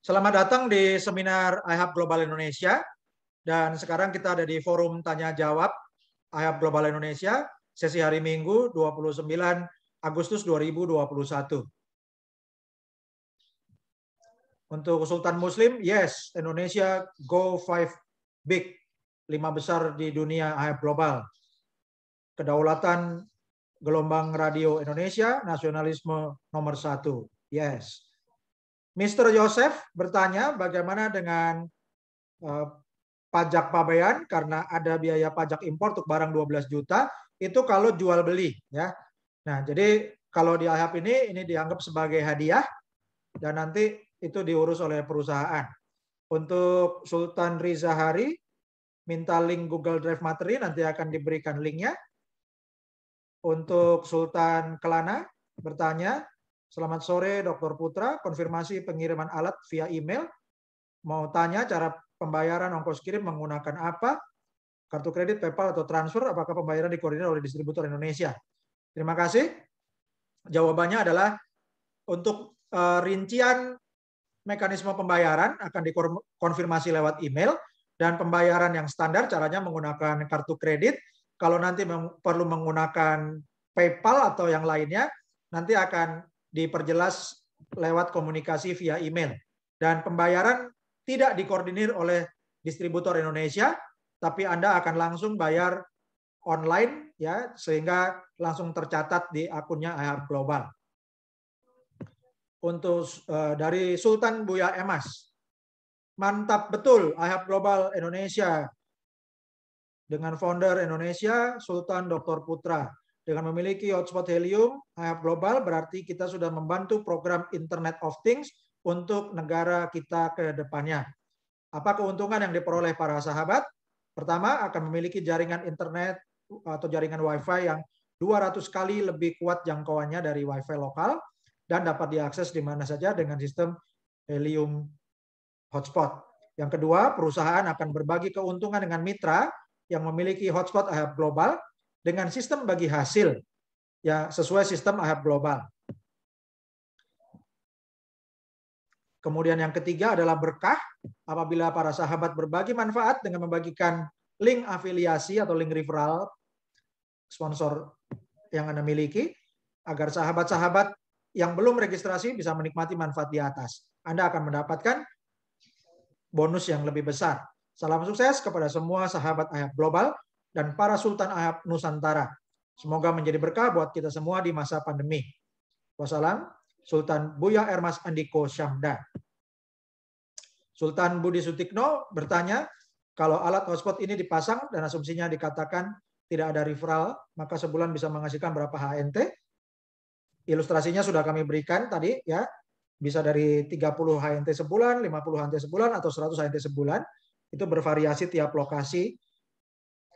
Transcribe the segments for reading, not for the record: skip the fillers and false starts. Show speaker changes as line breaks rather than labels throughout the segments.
Selamat datang di seminar iHub Global Indonesia. Dan sekarang kita ada di forum tanya jawab iHub Global Indonesia, sesi hari Minggu 29 Agustus 2021. Untuk Sultan Muslim, yes, Indonesia go 5 big, 5 besar di dunia iHub Global. Kedaulatan gelombang radio Indonesia, nasionalisme nomor 1, yes. Mr. Yosef bertanya bagaimana dengan pajak pabean karena ada biaya pajak impor untuk barang 12 juta itu kalau jual beli ya. Nah, jadi kalau di iHub ini dianggap sebagai hadiah dan nanti itu diurus oleh perusahaan. Untuk Sultan Riza Hari minta link Google Drive materi, nanti akan diberikan linknya. Untuk Sultan Kelana bertanya, selamat sore Dr. Putra, konfirmasi pengiriman alat via email. Mau tanya cara pembayaran ongkos kirim menggunakan apa? Kartu kredit, PayPal atau transfer? Apakah pembayaran dikoordinir oleh distributor Indonesia? Terima kasih. Jawabannya adalah untuk rincian mekanisme pembayaran akan dikonfirmasi lewat email, dan pembayaran yang standar caranya menggunakan kartu kredit. Kalau nanti perlu menggunakan PayPal atau yang lainnya, nanti akan diperjelas lewat komunikasi via email. Dan pembayaran tidak dikoordinir oleh distributor Indonesia, tapi Anda akan langsung bayar online ya, sehingga langsung tercatat di akunnya iHub Global. Untuk dari Sultan Buya Emas, mantap betul iHub Global Indonesia dengan founder Indonesia Sultan Dr. Putra. Dengan memiliki hotspot helium iHub Global berarti kita sudah membantu program Internet of Things untuk negara kita ke depannya. Apa keuntungan yang diperoleh para sahabat? Pertama, akan memiliki jaringan internet atau jaringan Wi-Fi yang 200 kali lebih kuat jangkauannya dari Wi-Fi lokal dan dapat diakses di mana saja dengan sistem helium hotspot. Yang kedua, perusahaan akan berbagi keuntungan dengan mitra yang memiliki hotspot iHub Global dengan sistem bagi hasil ya sesuai sistem iHub Global. Kemudian yang ketiga adalah berkah apabila para sahabat berbagi manfaat dengan membagikan link afiliasi atau link referral sponsor yang Anda miliki agar sahabat-sahabat yang belum registrasi bisa menikmati manfaat di atas. Anda akan mendapatkan bonus yang lebih besar. Salam sukses kepada semua sahabat iHub Global dan para Sultan iHub Nusantara. Semoga menjadi berkah buat kita semua di masa pandemi. Wassalam. Sultan Buya Ermas Andiko Syamda. Sultan Budi Sutikno bertanya, kalau alat hotspot ini dipasang dan asumsinya dikatakan tidak ada referral, maka sebulan bisa menghasilkan berapa HNT? Ilustrasinya sudah kami berikan tadi ya. Bisa dari 30 HNT sebulan, 50 HNT sebulan, atau 100 HNT sebulan. Itu bervariasi tiap lokasi.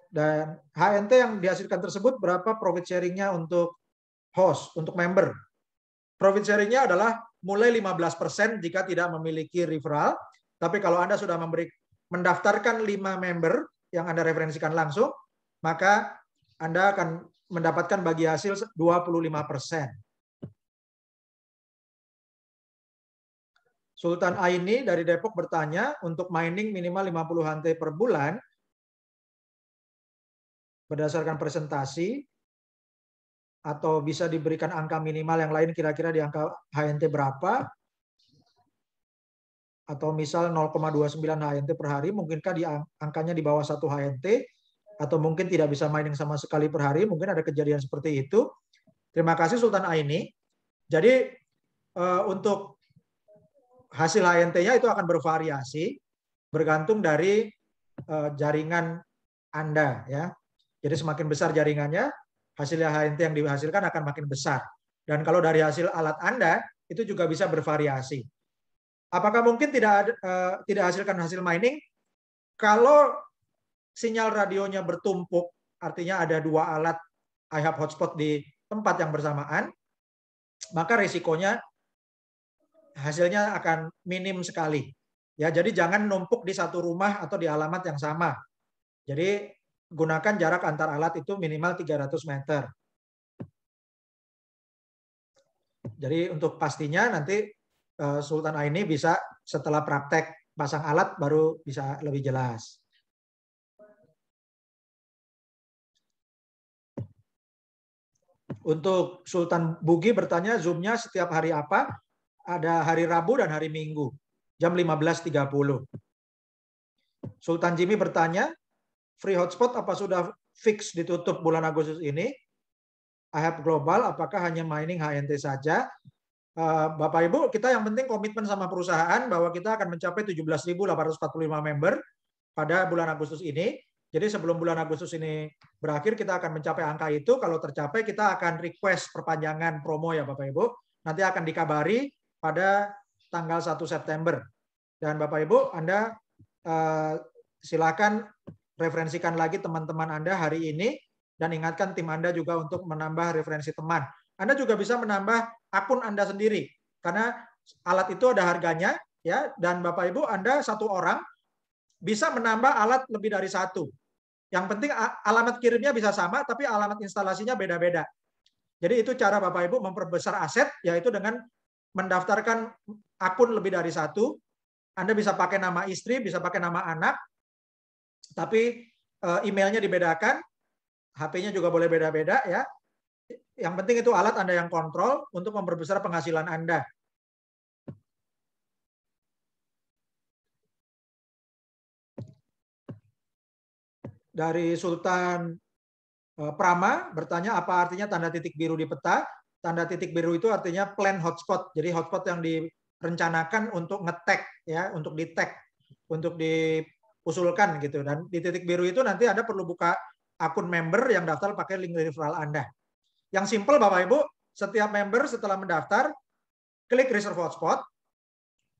Dan HNT yang dihasilkan tersebut berapa profit sharing-nya untuk host, untuk member. Profit sharing-nya adalah mulai 15% jika tidak memiliki referral. Tapi kalau Anda sudah mendaftarkan 5 member yang Anda referensikan langsung, maka Anda akan mendapatkan bagi hasil 25%. Sultan Aini dari Depok bertanya, untuk mining minimal 50 HNT per bulan, berdasarkan presentasi, atau bisa diberikan angka minimal yang lain kira-kira di angka HNT berapa, atau misal 0,29 HNT per hari, mungkinkah di angkanya di bawah 1 HNT, atau mungkin tidak bisa mining sama sekali per hari, mungkin ada kejadian seperti itu. Terima kasih Sultan Aini. Jadi untuk hasil HNT-nya itu akan bervariasi bergantung dari jaringan Anda ya. Jadi semakin besar jaringannya, hasil HNT yang dihasilkan akan makin besar. Dan kalau dari hasil alat Anda itu juga bisa bervariasi. Apakah mungkin tidak hasilkan hasil mining? Kalau sinyal radionya bertumpuk, artinya ada 2 alat iHub hotspot di tempat yang bersamaan, maka risikonya hasilnya akan minim sekali. Ya, jadi jangan numpuk di satu rumah atau di alamat yang sama. Jadi gunakan jarak antar alat itu minimal 300 meter. Jadi untuk pastinya nanti Sultan Aini bisa setelah praktek pasang alat baru bisa lebih jelas. Untuk Sultan Bugi bertanya Zoom-nya setiap hari apa? Ada hari Rabu dan hari Minggu jam 15.30. Sultan Jimmy bertanya, free hotspot apa sudah fix ditutup bulan Agustus ini? IHAP Global apakah hanya mining HNT saja? Bapak Ibu, kita yang penting komitmen sama perusahaan bahwa kita akan mencapai 17.845 member pada bulan Agustus ini. Jadi sebelum bulan Agustus ini berakhir, kita akan mencapai angka itu. Kalau tercapai, kita akan request perpanjangan promo ya Bapak Ibu. Nanti akan dikabari pada tanggal 1 September. Dan Bapak Ibu, Anda silakan referensikan lagi teman-teman Anda hari ini, dan ingatkan tim Anda juga untuk menambah referensi teman. Anda juga bisa menambah akun Anda sendiri, karena alat itu ada harganya, ya. Dan Bapak Ibu, Anda satu orang bisa menambah alat lebih dari satu. Yang penting alamat kirimnya bisa sama, tapi alamat instalasinya beda-beda. Jadi itu cara Bapak Ibu memperbesar aset, yaitu dengan mendaftarkan akun lebih dari satu. Anda bisa pakai nama istri, bisa pakai nama anak, tapi emailnya dibedakan, HP-nya juga boleh beda-beda ya. Yang penting itu alat Anda yang kontrol untuk memperbesar penghasilan Anda. Dari Sultan Prama bertanya apa artinya tanda titik biru di peta. Tanda titik biru itu artinya plan hotspot. Jadi hotspot yang direncanakan untuk nge-tag ya, untuk di-tag, untuk diusulkan gitu. Dan di titik biru itu nanti Anda perlu buka akun member yang daftar pakai link referral Anda. Yang simple Bapak Ibu, setiap member setelah mendaftar, klik reserve hotspot,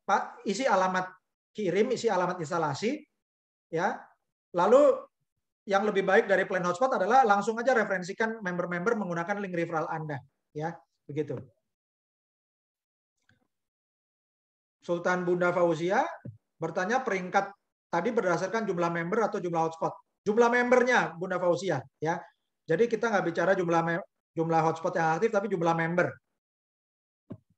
Pak, isi alamat kirim, isi alamat instalasi, ya. Lalu yang lebih baik dari plan hotspot adalah langsung aja referensikan member-member menggunakan link referral Anda, ya, begitu. Sultan Bunda Fauzia bertanya peringkat tadi berdasarkan jumlah member atau jumlah hotspot. Jumlah membernya Bunda Fauzia, ya. Jadi kita nggak bicara jumlah hotspot yang aktif, tapi jumlah member.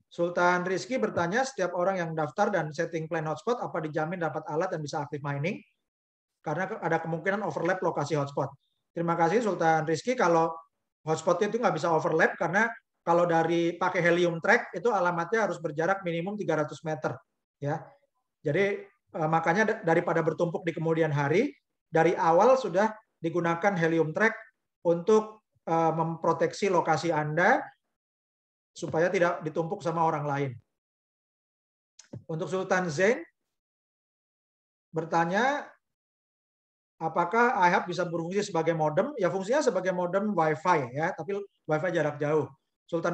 Sultan Rizky bertanya, setiap orang yang daftar dan setting plan hotspot, apa dijamin dapat alat dan bisa aktif mining? Karena ada kemungkinan overlap lokasi hotspot. Terima kasih Sultan Rizky. Kalau hotspot itu nggak bisa overlap, karena kalau dari pakai helium track, itu alamatnya harus berjarak minimum 300 meter. Ya. Jadi makanya daripada bertumpuk di kemudian hari, dari awal sudah digunakan helium track untuk memproteksi lokasi Anda supaya tidak ditumpuk sama orang lain. Untuk Sultan Zain bertanya, apakah IHAP bisa berfungsi sebagai modem? Ya, fungsinya sebagai modem Wi-Fi ya, tapi Wi-Fi jarak jauh. Sultan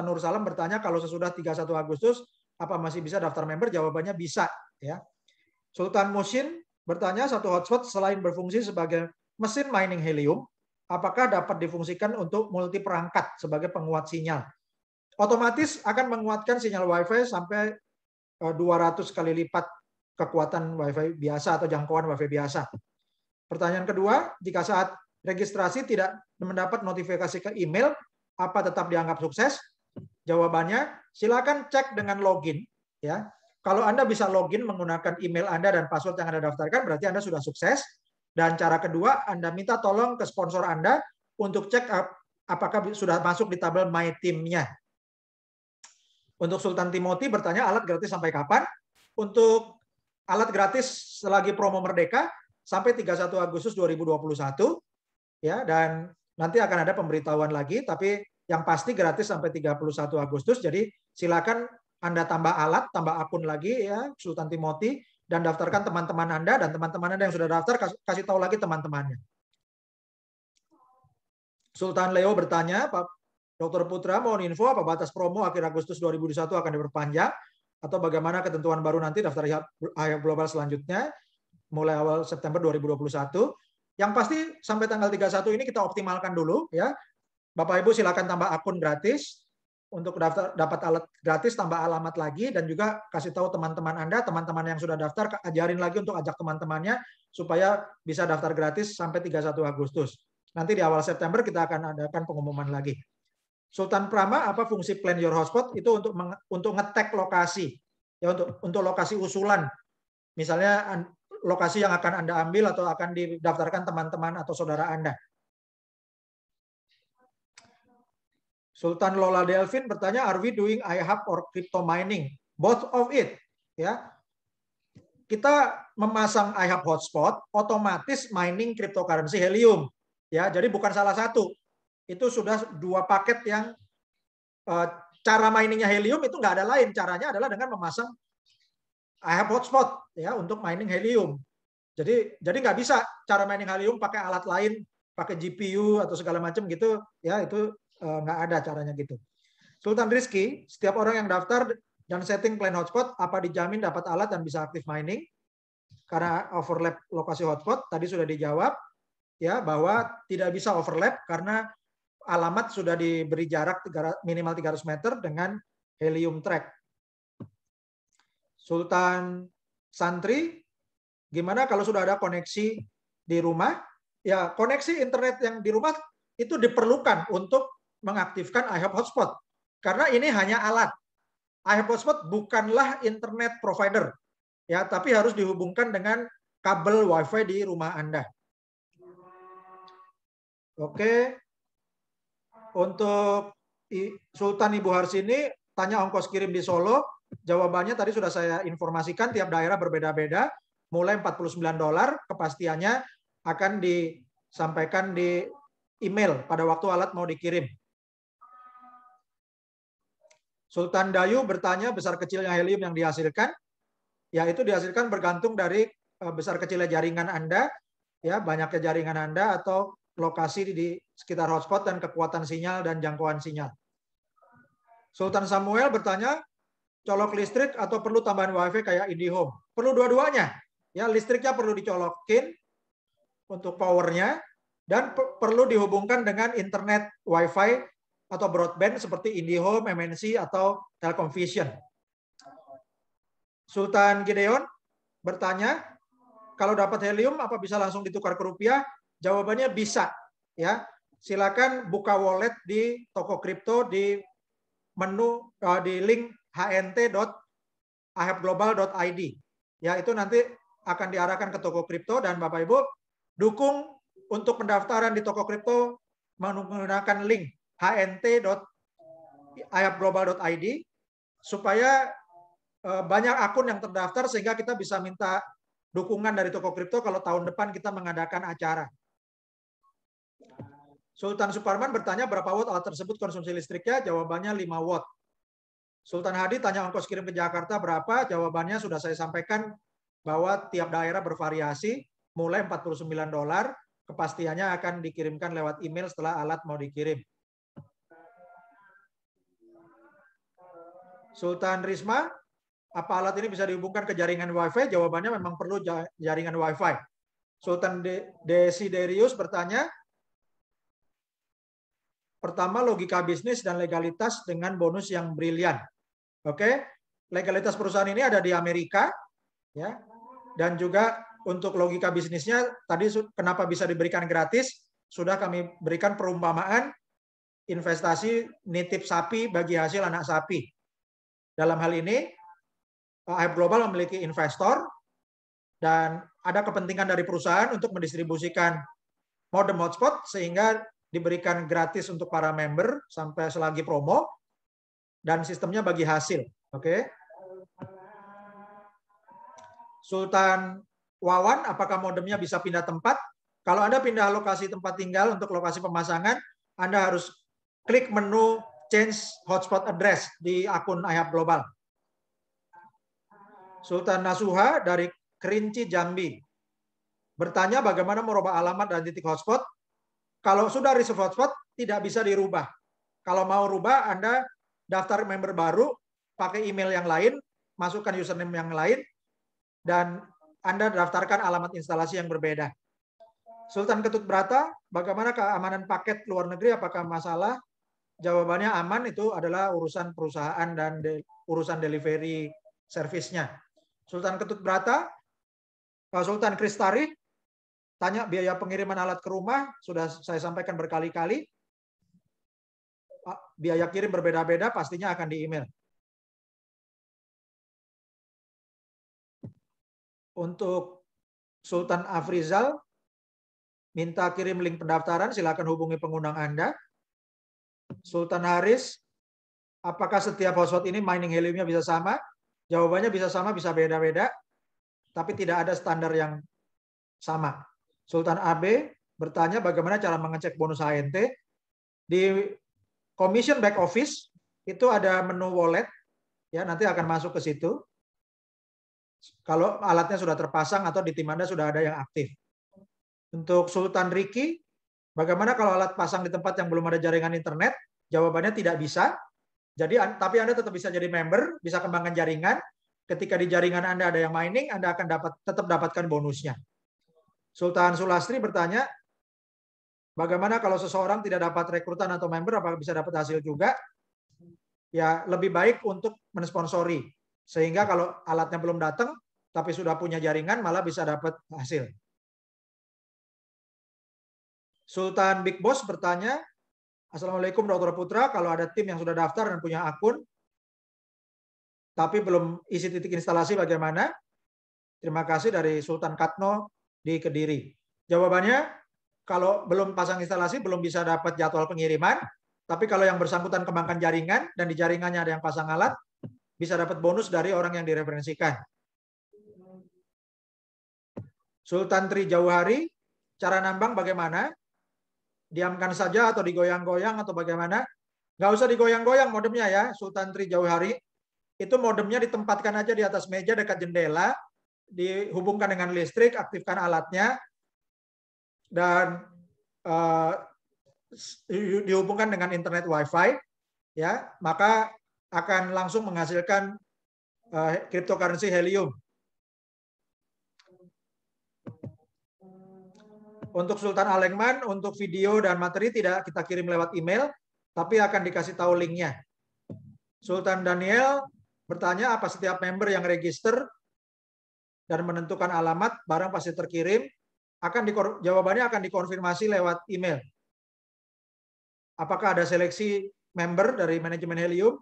Nur Salam bertanya, kalau sesudah 31 Agustus apa masih bisa daftar member? Jawabannya bisa ya. Sultan Musin bertanya, satu hotspot selain berfungsi sebagai mesin mining helium, apakah dapat difungsikan untuk multi perangkat sebagai penguat sinyal? Otomatis akan menguatkan sinyal Wi-Fi sampai 200 kali lipat kekuatan Wi-Fi biasa atau jangkauan Wi-Fi biasa. Pertanyaan kedua, jika saat registrasi tidak mendapat notifikasi ke email, apa tetap dianggap sukses? Jawabannya, silakan cek dengan login. Ya, kalau Anda bisa login menggunakan email Anda dan password yang Anda daftarkan, berarti Anda sudah sukses. Dan cara kedua, Anda minta tolong ke sponsor Anda untuk cek apakah sudah masuk di tabel My Team-nya. Untuk Sultan Timothy bertanya, alat gratis sampai kapan? Untuk alat gratis selagi promo Merdeka sampai 31 Agustus 2021. Ya, dan nanti akan ada pemberitahuan lagi, tapi yang pasti gratis sampai 31 Agustus. Jadi silakan Anda tambah alat, tambah akun lagi ya, Sultan Timothy, dan daftarkan teman-teman Anda, dan teman-teman Anda yang sudah daftar kasih tahu lagi teman-temannya. Sultan Leo bertanya, Pak Dr. Putra mohon info apa batas promo akhir Agustus 2021 akan diperpanjang atau bagaimana ketentuan baru nanti daftar IHAP Global selanjutnya mulai awal September 2021. Yang pasti sampai tanggal 31 ini kita optimalkan dulu ya. Bapak Ibu silakan tambah akun gratis untuk dapat alat gratis, tambah alamat lagi, dan juga kasih tahu teman-teman Anda, teman-teman yang sudah daftar, ajarin lagi untuk ajak teman-temannya supaya bisa daftar gratis sampai 31 Agustus. Nanti di awal September kita akan adakan pengumuman lagi. Sultan Prama, apa fungsi plan your hotspot? Itu untuk nge-tag lokasi, ya, untuk lokasi usulan. Misalnya lokasi yang akan Anda ambil atau akan didaftarkan teman-teman atau saudara Anda. Sultan Lola Delvin bertanya, are we doing iHub or crypto mining? Both of it. Ya, kita memasang iHub hotspot, otomatis mining cryptocurrency Helium. Ya, jadi bukan salah satu. Itu sudah dua paket yang cara miningnya Helium itu nggak ada lain. Caranya adalah dengan memasang iHub hotspot ya untuk mining Helium. Jadi nggak bisa cara mining Helium pakai alat lain, pakai GPU atau segala macam gitu. Ya itu nggak ada caranya gitu. Sultan Rizky, setiap orang yang daftar dan setting plan hotspot, apa dijamin dapat alat dan bisa aktif mining? Karena overlap lokasi hotspot tadi sudah dijawab ya bahwa tidak bisa overlap karena alamat sudah diberi jarak minimal 300 meter dengan Helium track. Sultan Santri, gimana kalau sudah ada koneksi di rumah? Ya, koneksi internet yang di rumah itu diperlukan untuk mengaktifkan iHub hotspot. Karena ini hanya alat. iHub hotspot bukanlah internet provider. Ya, tapi harus dihubungkan dengan kabel WiFi di rumah Anda. Oke. Untuk Sultan Ibu Harsini tanya ongkos kirim di Solo, jawabannya tadi sudah saya informasikan, tiap daerah berbeda-beda, mulai $49, kepastiannya akan disampaikan di email pada waktu alat mau dikirim. Sultan Dayu bertanya besar kecilnya helium yang dihasilkan, ya itu dihasilkan bergantung dari besar kecilnya jaringan Anda, ya banyaknya jaringan Anda atau lokasi di sekitar hotspot dan kekuatan sinyal dan jangkauan sinyal. Sultan Samuel bertanya, colok listrik atau perlu tambahan WiFi kayak IndiHome? Perlu dua-duanya. Ya, listriknya perlu dicolokin untuk powernya dan perlu dihubungkan dengan internet WiFi atau broadband seperti IndiHome, MNC atau Telkom Vision. Sultan Gideon bertanya, kalau dapat helium apa bisa langsung ditukar ke rupiah? Jawabannya bisa, ya. Silakan buka wallet di toko kripto di menu di link hnt.ahapglobal.id. Ya, itu nanti akan diarahkan ke toko kripto dan Bapak Ibu dukung untuk pendaftaran di toko kripto menggunakan link hnt.ahapglobal.id supaya banyak akun yang terdaftar sehingga kita bisa minta dukungan dari toko kripto kalau tahun depan kita mengadakan acara. Sultan Suparman bertanya berapa watt alat tersebut konsumsi listriknya, jawabannya 5 watt. Sultan Hadi tanya ongkos kirim ke Jakarta berapa, jawabannya sudah saya sampaikan bahwa tiap daerah bervariasi, mulai $49, kepastiannya akan dikirimkan lewat email setelah alat mau dikirim. Sultan Risma, apa alat ini bisa dihubungkan ke jaringan WiFi? Jawabannya memang perlu jaringan WiFi. Sultan Desiderius bertanya, pertama logika bisnis dan legalitas dengan bonus yang brilian. Oke, legalitas perusahaan ini ada di Amerika, ya, dan juga untuk logika bisnisnya tadi kenapa bisa diberikan gratis? Sudah kami berikan perumpamaan investasi nitip sapi bagi hasil anak sapi. Dalam hal ini, ahap global memiliki investor dan ada kepentingan dari perusahaan untuk mendistribusikan modem hotspot sehingga diberikan gratis untuk para member sampai selagi promo dan sistemnya bagi hasil. Oke. Sultan Wawan, apakah modemnya bisa pindah tempat? Kalau Anda pindah lokasi tempat tinggal untuk lokasi pemasangan, Anda harus klik menu change hotspot address di akun iHub Global. Sultan Nasuha dari Kerinci Jambi bertanya bagaimana merubah alamat dan titik hotspot. Kalau sudah reserve hotspot, tidak bisa dirubah. Kalau mau rubah, Anda daftar member baru, pakai email yang lain, masukkan username yang lain, dan Anda daftarkan alamat instalasi yang berbeda. Sultan Ketut Brata, bagaimana keamanan paket luar negeri, apakah masalah? Jawabannya aman, itu adalah urusan perusahaan dan urusan delivery service-nya. Sultan Ketut Brata, Sultan Kristari, tanya biaya pengiriman alat ke rumah, sudah saya sampaikan berkali-kali. biaya kirim berbeda-beda, pastinya akan di email. Untuk Sultan Afrizal, minta kirim link pendaftaran, silakan hubungi pengundang Anda. Sultan Haris, apakah setiap hotspot ini mining heliumnya bisa sama? Jawabannya bisa sama, bisa beda-beda, tapi tidak ada standar yang sama. Sultan AB bertanya bagaimana cara mengecek bonus HNT. Di Commission Back Office itu ada menu wallet, ya nanti akan masuk ke situ. Kalau alatnya sudah terpasang atau di tim Anda sudah ada yang aktif. Untuk Sultan Riki, bagaimana kalau alat pasang di tempat yang belum ada jaringan internet? Jawabannya tidak bisa. Jadi, tapi Anda tetap bisa jadi member, bisa kembangkan jaringan. Ketika di jaringan Anda ada yang mining, Anda akan tetap dapatkan bonusnya. Sultan Sulastri bertanya, bagaimana kalau seseorang tidak dapat rekrutan atau member, apakah bisa dapat hasil juga? Ya, lebih baik untuk mensponsori. Sehingga kalau alatnya belum datang, tapi sudah punya jaringan, malah bisa dapat hasil. Sultan Big Boss bertanya, Assalamualaikum Dr. Putra, kalau ada tim yang sudah daftar dan punya akun, tapi belum isi titik instalasi bagaimana? Terima kasih dari Sultan Katno di Kediri. Jawabannya, kalau belum pasang instalasi, belum bisa dapat jadwal pengiriman, tapi kalau yang bersangkutan kembangkan jaringan, dan di jaringannya ada yang pasang alat, bisa dapat bonus dari orang yang direferensikan. Sultan Tri Jauhari, cara nambang bagaimana? Diamkan saja atau digoyang-goyang atau bagaimana? Nggak usah digoyang-goyang modemnya ya, Sultan Tri Jauhari. Itu modemnya ditempatkan aja di atas meja dekat jendela, dihubungkan dengan listrik, aktifkan alatnya, dan dihubungkan dengan internet Wi-Fi, ya, maka akan langsung menghasilkan cryptocurrency helium. Untuk Sultan Alengman, untuk video dan materi tidak kita kirim lewat email, tapi akan dikasih tahu linknya. Sultan Daniel bertanya, apa setiap member yang register dan menentukan alamat, barang pasti terkirim? Jawabannya akan dikonfirmasi lewat email. Apakah ada seleksi member dari manajemen helium?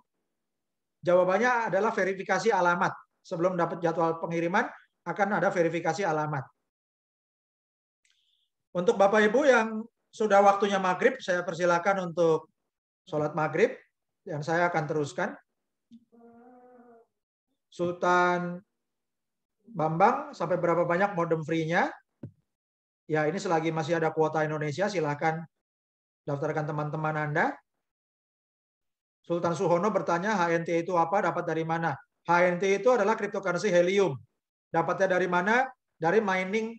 Jawabannya adalah verifikasi alamat. Sebelum dapat jadwal pengiriman, akan ada verifikasi alamat. Untuk Bapak Ibu yang sudah waktunya maghrib, saya persilakan untuk sholat maghrib, dan saya akan teruskan. Sultan Bambang, sampai berapa banyak modem free-nya? Ya, ini selagi masih ada kuota Indonesia, silakan daftarkan teman-teman Anda. Sultan Suhono bertanya, HNT itu apa? Dapat dari mana? HNT itu adalah cryptocurrency helium. Dapatnya dari mana? Dari mining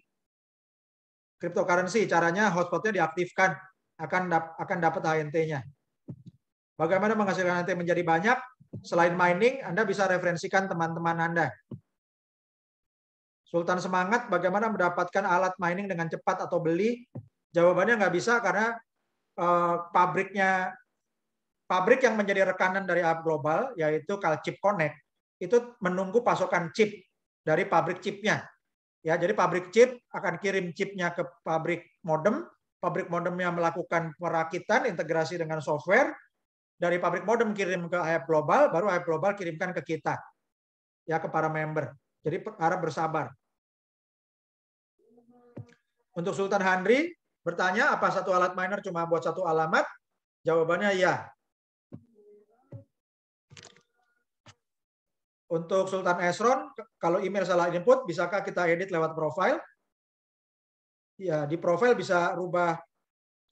cryptocurrency. Caranya hotspotnya diaktifkan, akan dapat HNT-nya. Bagaimana menghasilkan HNT menjadi banyak? Selain mining, Anda bisa referensikan teman-teman Anda. Sultan Semangat, bagaimana mendapatkan alat mining dengan cepat atau beli? Jawabannya nggak bisa karena pabrik yang menjadi rekanan dari AHAP Global, yaitu Calchip Connect, itu menunggu pasokan chip dari pabrik chipnya. Ya, jadi pabrik chip akan kirim chipnya ke pabrik modemnya melakukan perakitan, integrasi dengan software, dari pabrik modem kirim ke AHAP Global, baru AHAP Global kirimkan ke kita, ya, ke para member. Jadi harap bersabar. Untuk Sultan Handri bertanya, apa satu alat miner cuma buat satu alamat? Jawabannya ya. Untuk Sultan Esron, kalau email salah input, bisakah kita edit lewat profile? Ya, di profile bisa rubah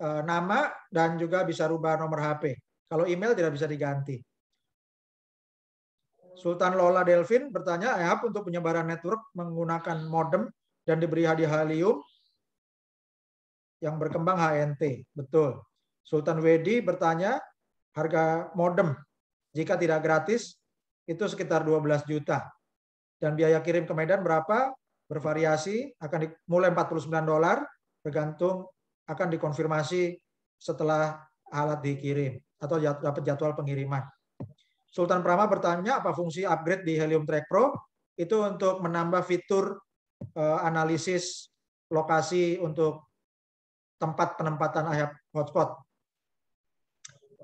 nama dan juga bisa rubah nomor HP. Kalau email tidak bisa diganti. Sultan Lola Delvin bertanya, AHAP untuk penyebaran network menggunakan modem dan diberi hadiah helium yang berkembang HNT. Betul. Sultan Wedi bertanya, harga modem jika tidak gratis itu sekitar 12 juta. Dan biaya kirim ke Medan berapa? Bervariasi, akan mulai $49, bergantung, akan dikonfirmasi setelah alat dikirim atau dapat jadwal pengiriman. Sultan Prama bertanya, apa fungsi upgrade di Helium Track Pro? Itu untuk menambah fitur analisis lokasi untuk tempat penempatan AHAP hotspot.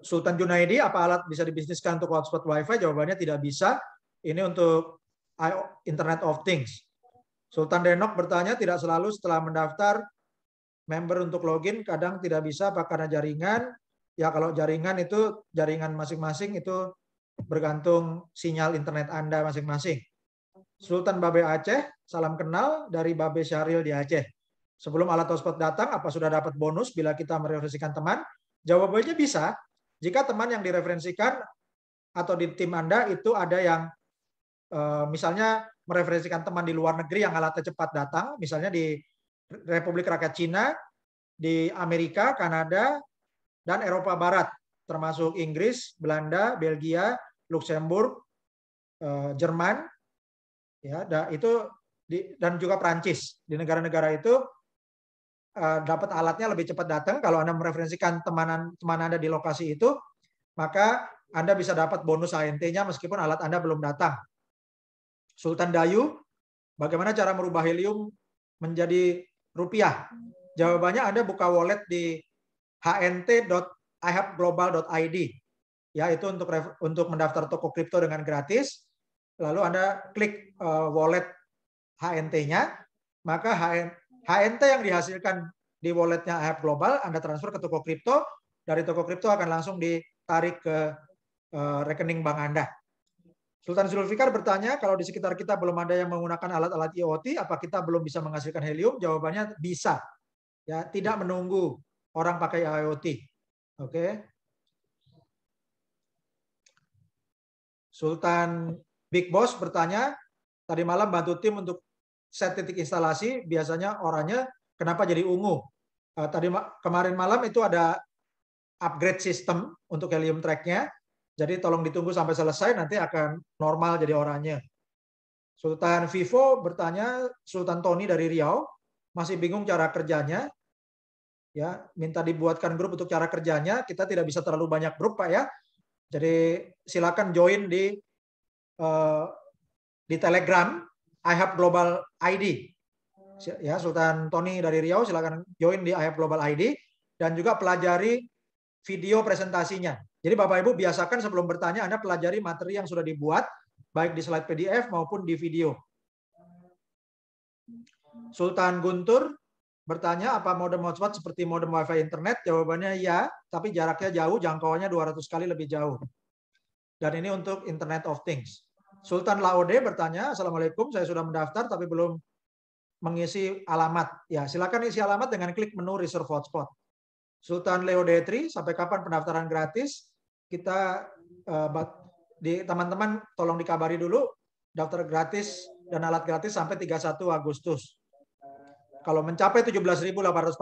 Sultan Junaidi, apa alat bisa dibisniskan untuk hotspot Wi-Fi? Jawabannya tidak bisa. Ini untuk Internet of Things. Sultan Denok bertanya, tidak selalu setelah mendaftar member untuk login, kadang tidak bisa apa karena jaringan. Ya kalau jaringan itu, jaringan masing-masing itu bergantung sinyal internet Anda masing-masing. Sultan Babe Aceh, salam kenal dari Babe Syahril di Aceh. Sebelum alat hotspot datang, apa sudah dapat bonus bila kita mereferensikan teman? Jawabannya bisa. Jika teman yang direferensikan atau di tim Anda itu ada yang misalnya mereferensikan teman di luar negeri yang alatnya cepat datang, misalnya di Republik Rakyat Cina, di Amerika, Kanada, dan Eropa Barat, termasuk Inggris, Belanda, Belgia, Luxembourg, Jerman, ya, dan juga Prancis. Di negara-negara itu dapat alatnya lebih cepat datang. Kalau Anda mereferensikan teman Anda di lokasi itu, maka Anda bisa dapat bonus HNT-nya meskipun alat Anda belum datang. Sultan Dayu, bagaimana cara merubah helium menjadi rupiah? Jawabannya Anda buka wallet di hnt.ihaveglobal.id. Ya, itu untuk mendaftar toko kripto dengan gratis. Lalu Anda klik wallet HNT-nya, maka HNT yang dihasilkan di walletnya iHave Global Anda transfer ke toko kripto, dari toko kripto akan langsung ditarik ke rekening bank Anda. Sultan Zulfikar bertanya, kalau di sekitar kita belum ada yang menggunakan alat-alat IoT, apa kita belum bisa menghasilkan helium? Jawabannya bisa. Ya, tidak menunggu orang pakai IoT. Oke. Sultan Big Boss bertanya, tadi malam bantu tim untuk set titik instalasi, biasanya oranye kenapa jadi ungu? Kemarin malam itu ada upgrade sistem untuk helium track-nya. Jadi tolong ditunggu sampai selesai, nanti akan normal jadi oranye. Sultan Vivo bertanya, Sultan Tony dari Riau, masih bingung cara kerjanya. Ya, minta dibuatkan grup untuk cara kerjanya. Kita tidak bisa terlalu banyak grup, Pak ya. Jadi silakan join di Telegram iHave Global ID. Ya, Sultan Tony dari Riau silakan join di iHave Global ID dan juga pelajari video presentasinya. Jadi Bapak Ibu biasakan sebelum bertanya Anda pelajari materi yang sudah dibuat baik di slide PDF maupun di video. Sultan Guntur bertanya apa modem hotspot seperti modem WiFi internet? Jawabannya ya, tapi jaraknya jauh, jangkauannya 200 kali lebih jauh. Dan ini untuk Internet of Things. Sultan Laode bertanya, Assalamualaikum, saya sudah mendaftar tapi belum mengisi alamat. Ya, silakan isi alamat dengan klik menu Reserve Hotspot. Sultan Leo Detri, sampai kapan pendaftaran gratis? Kita di teman-teman tolong dikabari dulu daftar gratis dan alat gratis sampai 31 Agustus. Kalau mencapai 17.845,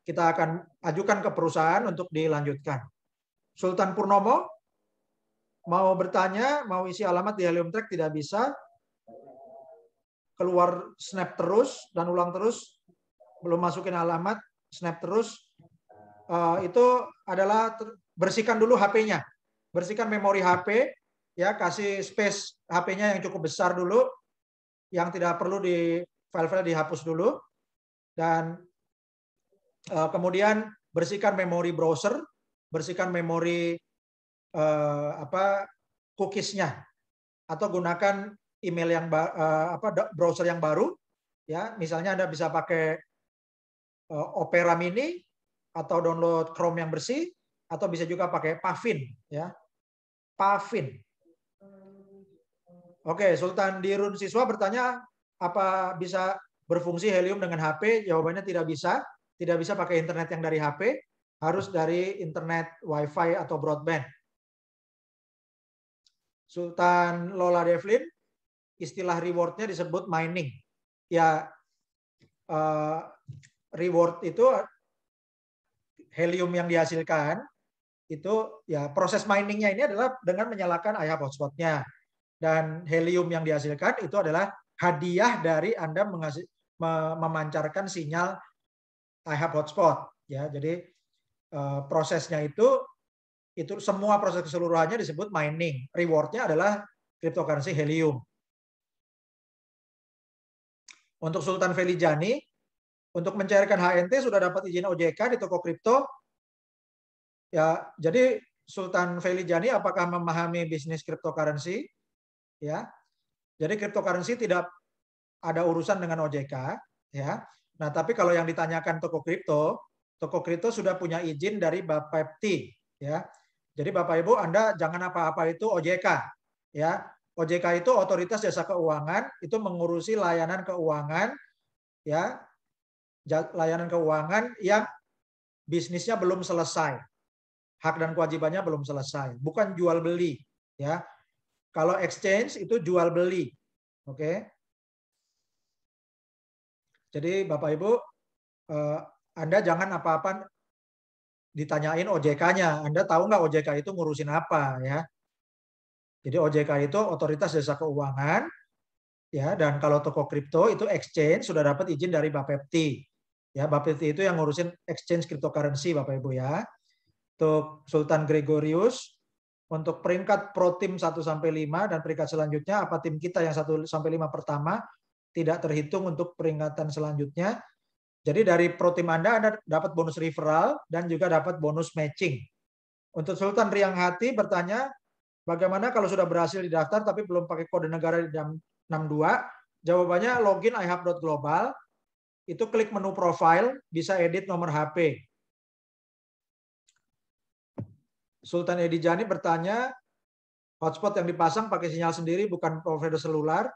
kita akan ajukan ke perusahaan untuk dilanjutkan. Sultan Purnomo mau bertanya, mau isi alamat di Helium Track tidak bisa. Keluar snap terus dan ulang terus, belum masukin alamat, snap terus. Itu adalah bersihkan dulu HP-nya, bersihkan memori HP, ya, kasih space HP-nya yang cukup besar dulu, yang tidak perlu di file-file dihapus dulu, dan kemudian bersihkan memori browser, bersihkan memori cookies-nya, atau gunakan email yang browser yang baru, ya, misalnya Anda bisa pakai Opera Mini atau download Chrome yang bersih, atau bisa juga pakai Pavin, ya. Pavin. Oke, Sultan Dirun Siswa bertanya apa bisa berfungsi Helium dengan HP? Jawabannya tidak bisa. Tidak bisa pakai internet yang dari HP, harus dari internet Wi-Fi atau broadband. Sultan Lola Devlin, istilah rewardnya disebut mining. Ya, reward itu helium yang dihasilkan itu, ya, proses miningnya ini adalah dengan menyalakan iHave hotspotnya, dan helium yang dihasilkan itu adalah hadiah dari Anda memancarkan sinyal iHave hotspot, ya. Jadi prosesnya itu semua proses keseluruhannya disebut mining. Rewardnya adalah cryptocurrency helium. Untuk Sultan Felijani, untuk mencairkan HNT sudah dapat izin OJK di toko kripto. Ya, jadi Sultan Feilijani apakah memahami bisnis cryptocurrency? Ya. Jadi cryptocurrency tidak ada urusan dengan OJK, ya. Nah, tapi kalau yang ditanyakan toko kripto sudah punya izin dari Bapepti, ya. Jadi Bapak Ibu, Anda jangan apa-apa itu OJK, ya. OJK itu Otoritas Jasa Keuangan, itu mengurusi layanan keuangan, ya, layanan keuangan yang bisnisnya belum selesai, hak dan kewajibannya belum selesai, bukan jual beli, ya. Kalau exchange itu jual beli, oke. Jadi Bapak Ibu, Anda jangan apa-apa ditanyain OJK-nya. Anda tahu nggak OJK itu ngurusin apa, ya? Jadi OJK itu Otoritas Jasa Keuangan, ya. Dan kalau toko kripto itu exchange sudah dapat izin dari Bapepti, ya. Bapepti itu yang ngurusin exchange cryptocurrency, Bapak Ibu, ya. Untuk Sultan Gregorius, untuk peringkat pro tim 1 sampai 5 dan peringkat selanjutnya apa tim kita yang 1 sampai 5 pertama tidak terhitung untuk peringkatan selanjutnya. Jadi dari pro tim Anda dapat bonus referral dan juga dapat bonus matching. Untuk Sultan Riang Hati bertanya, bagaimana kalau sudah berhasil didaftar tapi belum pakai kode negara di 62? Jawabannya login ihub.global, itu klik menu profile, bisa edit nomor HP. Sultan Edi Jani bertanya, hotspot yang dipasang pakai sinyal sendiri bukan provider selular.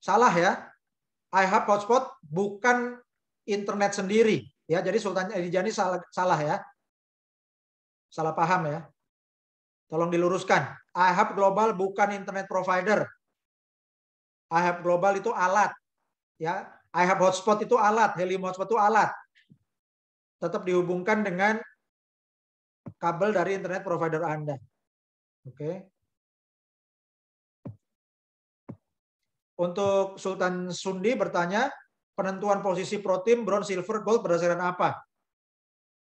Salah ya. iHub hotspot bukan internet sendiri, ya. Jadi Sultan Edi Jani salah ya, salah paham ya. Tolong diluruskan. iHub Global bukan internet provider. iHub Global itu alat, ya. iHub hotspot itu alat, Helium hotspot itu alat. Tetap dihubungkan dengan kabel dari internet provider Anda. Oke. Untuk Sultan Sundi bertanya, penentuan posisi pro tim, bronze, silver, gold berdasarkan apa?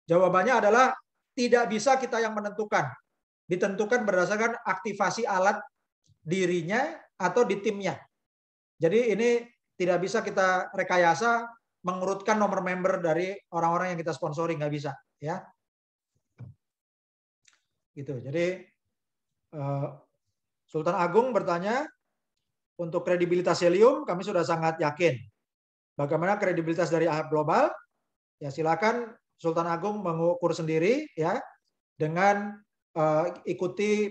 Jawabannya adalah tidak bisa kita yang menentukan. Ditentukan berdasarkan aktivasi alat dirinya atau di timnya. Jadi ini tidak bisa kita rekayasa mengurutkan nomor member dari orang-orang yang kita sponsori, nggak bisa, ya. Gitu. Jadi Sultan Agung bertanya, untuk kredibilitas Helium kami sudah sangat yakin. Bagaimana kredibilitas dari IHub Global? Ya silakan Sultan Agung mengukur sendiri, ya, dengan ikuti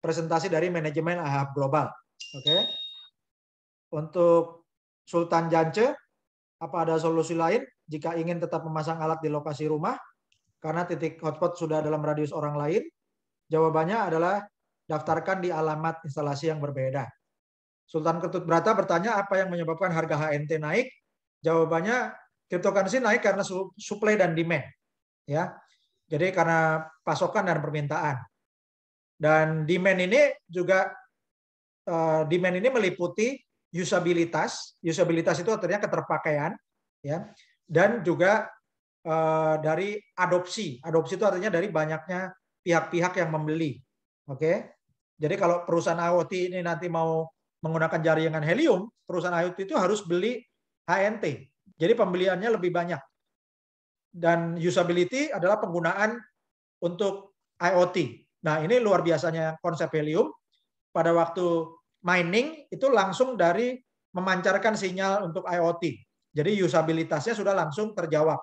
presentasi dari manajemen IHub Global. Oke. Untuk Sultan Jance, apa ada solusi lain jika ingin tetap memasang alat di lokasi rumah karena titik hotspot sudah dalam radius orang lain? Jawabannya adalah daftarkan di alamat instalasi yang berbeda. Sultan Ketut Brata bertanya, apa yang menyebabkan harga HNT naik? Jawabannya, cryptocurrency naik karena supply dan demand, ya. Jadi karena pasokan dan permintaan. Dan demand ini juga meliputi usabilitas. Usabilitas itu artinya keterpakaian, ya. Dan juga dari adopsi. Adopsi itu artinya dari banyaknya pihak-pihak yang membeli. Oke. Jadi kalau perusahaan IoT ini nanti mau menggunakan jaringan Helium, perusahaan IoT itu harus beli HNT. Jadi pembeliannya lebih banyak. Dan usability adalah penggunaan untuk IoT. Nah, ini luar biasanya konsep Helium. Pada waktu mining itu langsung dari memancarkan sinyal untuk IoT. Jadi usabilitasnya sudah langsung terjawab.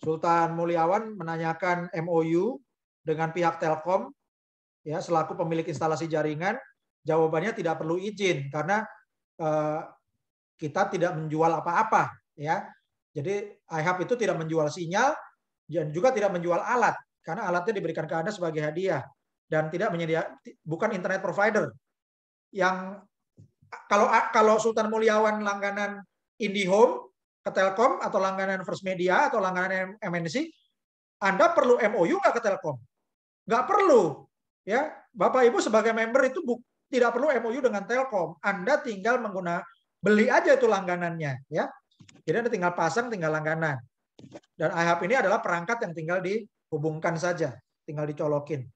Sultan Mulyawan menanyakan MOU dengan pihak Telkom, ya, selaku pemilik instalasi jaringan. Jawabannya tidak perlu izin karena kita tidak menjual apa-apa, ya. Jadi iHub itu tidak menjual sinyal dan juga tidak menjual alat karena alatnya diberikan ke Anda sebagai hadiah dan tidak bukan internet provider. Yang kalau Sultan Mulyawan langganan IndiHome ke Telkom atau langganan First Media atau langganan MNC, Anda perlu MOU nggak ke Telkom? Nggak perlu, ya. Bapak Ibu sebagai member itu tidak perlu MOU dengan Telkom. Anda tinggal beli aja itu langganannya, ya. Jadi Anda tinggal pasang, tinggal langganan. Dan iHub ini adalah perangkat yang tinggal dihubungkan saja, tinggal dicolokin.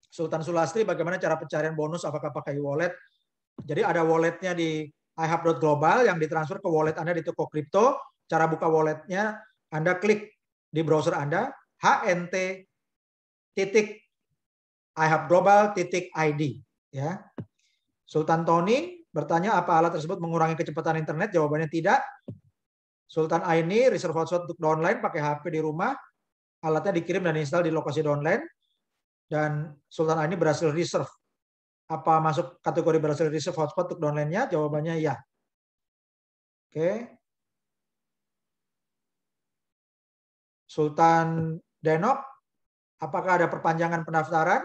Sultan Sulastri, bagaimana cara pencarian bonus? Apakah pakai wallet? Jadi ada walletnya di ihub.global yang ditransfer ke wallet Anda di toko kripto. Cara buka walletnya, Anda klik di browser Anda, hnt.ihubglobal.id. Ya. Sultan Tony bertanya, apa alat tersebut mengurangi kecepatan internet? Jawabannya tidak. Sultan Aini, reserve hotspot untuk downline pakai HP di rumah. Alatnya dikirim dan install di lokasi downline. Dan Sultan Aini berhasil reserve. Apa masuk kategori berhasil reserve hotspot untuk downline-nya? Jawabannya ya. Oke. Sultan Denok, apakah ada perpanjangan pendaftaran?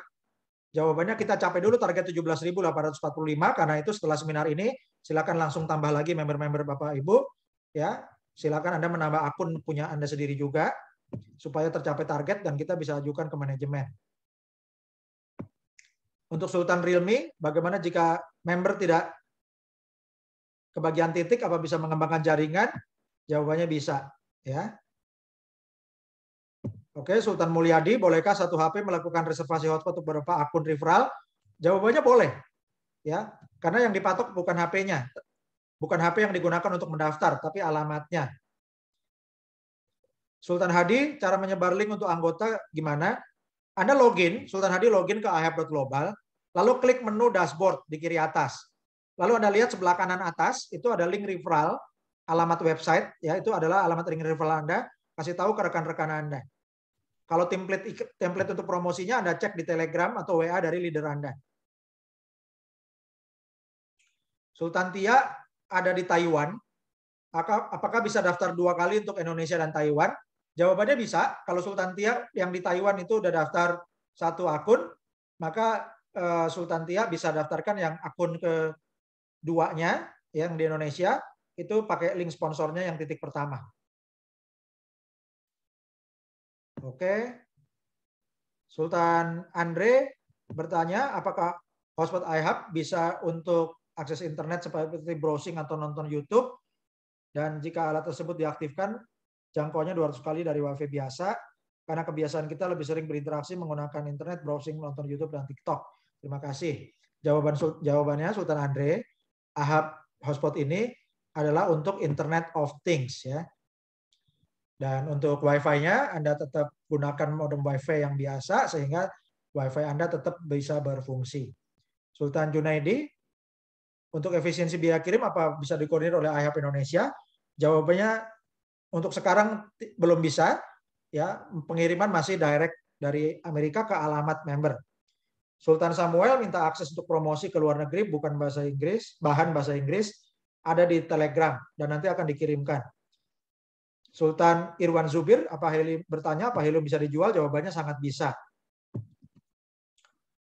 Jawabannya kita capai dulu target 17.845, karena itu setelah seminar ini silakan langsung tambah lagi member-member Bapak Ibu, ya. Silakan Anda menambah akun punya Anda sendiri juga supaya tercapai target dan kita bisa ajukan ke manajemen. Untuk Sultan Realme, bagaimana jika member tidak kebagian titik, apa bisa mengembangkan jaringan? Jawabannya bisa, ya. Oke, Sultan Mulyadi, bolehkah satu HP melakukan reservasi hotspot untuk beberapa akun referral? Jawabannya boleh, ya, karena yang dipatok bukan HP-nya, bukan HP yang digunakan untuk mendaftar, tapi alamatnya. Sultan Hadi, cara menyebar link untuk anggota gimana? Anda login, Sultan Hadi login ke ihub.global, lalu klik menu dashboard di kiri atas. Lalu Anda lihat sebelah kanan atas, itu ada link referral, alamat website, ya, itu adalah alamat link referral Anda, kasih tahu ke rekan-rekan Anda. Kalau template untuk promosinya Anda cek di Telegram atau WA dari leader Anda. Sultan Tia ada di Taiwan. Apakah bisa daftar 2 kali untuk Indonesia dan Taiwan? Jawabannya bisa. Kalau Sultan Tia yang di Taiwan itu udah daftar 1 akun, maka Sultan Tia bisa daftarkan yang akun keduanya yang di Indonesia itu pakai link sponsornya yang titik pertama. Oke. Sultan Andre bertanya, apakah hotspot iHub bisa untuk akses internet seperti browsing atau nonton YouTube? Dan jika alat tersebut diaktifkan, jangkauannya 200 kali dari WiFi biasa, karena kebiasaan kita lebih sering berinteraksi menggunakan internet, browsing, nonton YouTube, dan TikTok. Terima kasih. Jawabannya Sultan Andre, iHub hotspot ini adalah untuk Internet of Things, ya. Dan untuk Wi-Fi-nya Anda tetap gunakan modem Wi-Fi yang biasa sehingga Wi-Fi Anda tetap bisa berfungsi. Sultan Junaidi, untuk efisiensi biaya kirim apa bisa dikoordinir oleh iHub Indonesia? Jawabannya untuk sekarang belum bisa, ya. Pengiriman masih direct dari Amerika ke alamat member. Sultan Samuel minta akses untuk promosi ke luar negeri bukan bahasa Inggris, bahan bahasa Inggris, ada di Telegram dan nanti akan dikirimkan. Sultan Irwan Zubir, apa Heli bertanya, apa Heli bisa dijual? Jawabannya sangat bisa.